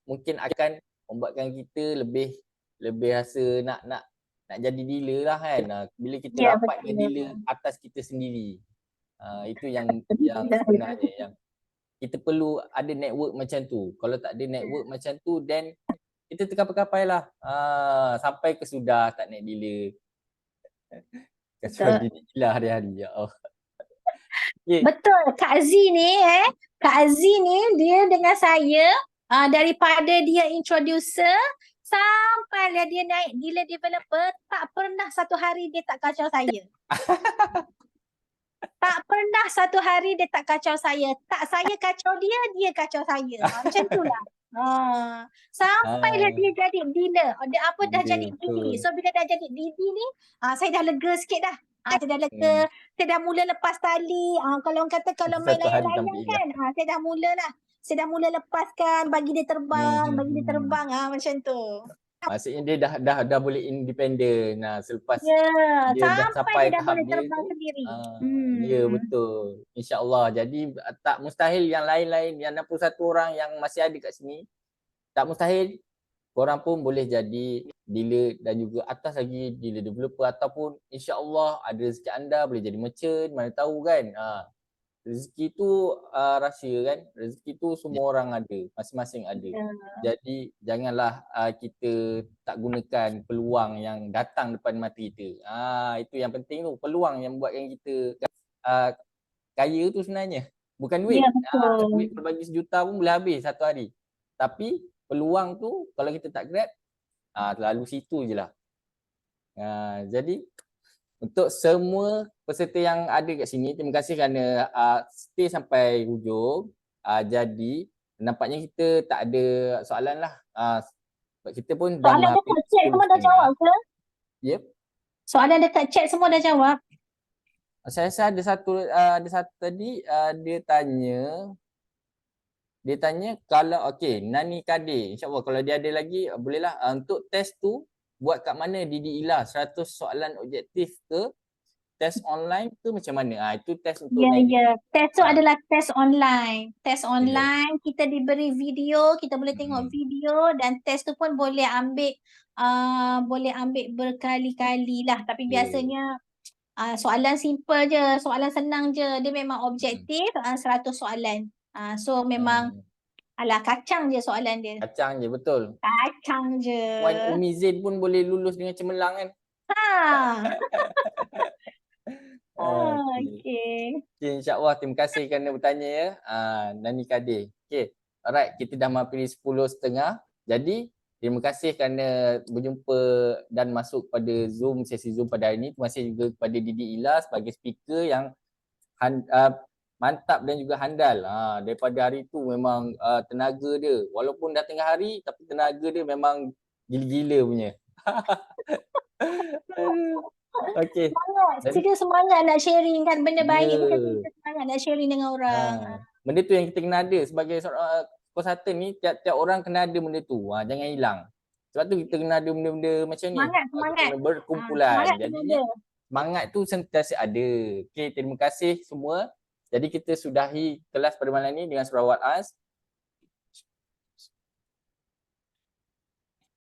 Speaker 2: mungkin akan membuatkan kita lebih rasa nak jadi dealer lah kan. Bila kita
Speaker 1: Ya,
Speaker 2: rapat dengan
Speaker 1: betul.
Speaker 2: dealer atas kita sendiri. Itu yang sebenarnya yang kita perlu ada network macam tu. Kalau tak ada network macam tu, then kita terkapai-kapai lah. Sampai ke sudah tak naik dealer. Kacau gila hari-hari. Ya Allah. Okay.
Speaker 1: Betul. Kak Z ni dia dengan saya daripada dia introducer sampai dia naik dealer developer, tak pernah satu hari dia tak kacau saya. Tak pernah satu hari dia tak kacau saya. Tak saya kacau dia, dia kacau saya. Macam tu lah. Sampailah dia jadi dealer. Dah jadi DD. So bila dah jadi DD ni, saya dah lega sikit dah. Saya dah lega. Saya dah mula lepas tali. Kalau orang kata kalau main
Speaker 2: Satu hari
Speaker 1: layang-layang
Speaker 2: tampil
Speaker 1: kan, saya dah mula lah. Saya dah mula lepaskan, bagi dia terbang, macam tu.
Speaker 2: Maksudnya dia dah boleh independen selepas
Speaker 1: Ya,
Speaker 2: dia dah
Speaker 1: sampai
Speaker 2: sampai
Speaker 1: dia dah
Speaker 2: tahap
Speaker 1: boleh
Speaker 2: dia
Speaker 1: terbang
Speaker 2: tu.
Speaker 1: sendiri.
Speaker 2: Ya betul. InsyaAllah. Jadi tak mustahil yang lain-lain, yang 61 orang yang masih ada kat sini, tak mustahil korang pun boleh jadi dealer dan juga atas lagi dealer developer, ataupun insyaAllah ada rezeki anda boleh jadi merchant, mana tahu kan. Rezeki tu rahsia kan. Rezeki tu semua orang ada, masing-masing ada. Jadi janganlah kita tak gunakan peluang yang datang depan mata kita. Itu yang penting tu, peluang yang buatkan kita kaya tu sebenarnya. Bukan duit.
Speaker 1: Ya, betul.
Speaker 2: Duit berbagi sejuta pun boleh habis satu hari. Tapi peluang tu kalau kita tak grab, terlalu situ je lah. Jadi untuk semua peserta yang ada kat sini, terima kasih kerana stay sampai hujung. Jadi nampaknya kita tak ada soalan lah. Kita pun dah
Speaker 1: Soalan dekat chat semua dah jawab ke?
Speaker 2: Yep.
Speaker 1: Soalan dekat chat semua dah jawab.
Speaker 2: Saya rasa ada satu tadi dia tanya kalau Nani Kadir, insyaAllah kalau dia ada lagi bolehlah untuk test tu buat kat mana Didi Ila, 100 soalan objektif ke, test online ke macam mana? Itu test untuk
Speaker 1: Test tu adalah test online. Test online, kita diberi video, kita boleh tengok video, dan test tu pun boleh ambil berkali-kali lah. Tapi biasanya soalan simple je, soalan senang je. Dia memang objektif 100 soalan. So memang kacang je soalan dia.
Speaker 2: Kacang je, betul.
Speaker 1: Kacang je.
Speaker 2: Wan Umi Zain pun boleh lulus dengan cemerlang kan?
Speaker 1: Okay.
Speaker 2: InsyaAllah, terima kasih kerana bertanya ya, Nani Kadir. Alright, kita dah mampir 10.30. Jadi terima kasih kerana berjumpa dan masuk pada Zoom, sesi Zoom pada hari ini. Terima kasih juga kepada Didi Ila sebagai speaker yang mantap dan juga handal. Daripada hari tu memang tenaga dia, walaupun dah tengah hari tapi tenaga dia memang gila-gila punya. Okay.
Speaker 1: Kita semangat nak sharing kan benda baik macam tu, kita semangat nak sharing dengan orang.
Speaker 2: Benda tu yang kita kena ada sebagai seorang consultant ni, tiap-tiap orang kena ada benda tu. Jangan hilang. Sebab tu kita kena ada benda-benda macam ni.
Speaker 1: Semangat.
Speaker 2: Berkumpulan. Jadinya semangat tu sentiasa ada. Okay, terima kasih semua. Jadi kita sudahi kelas pada malam ni dengan surah Wat Az.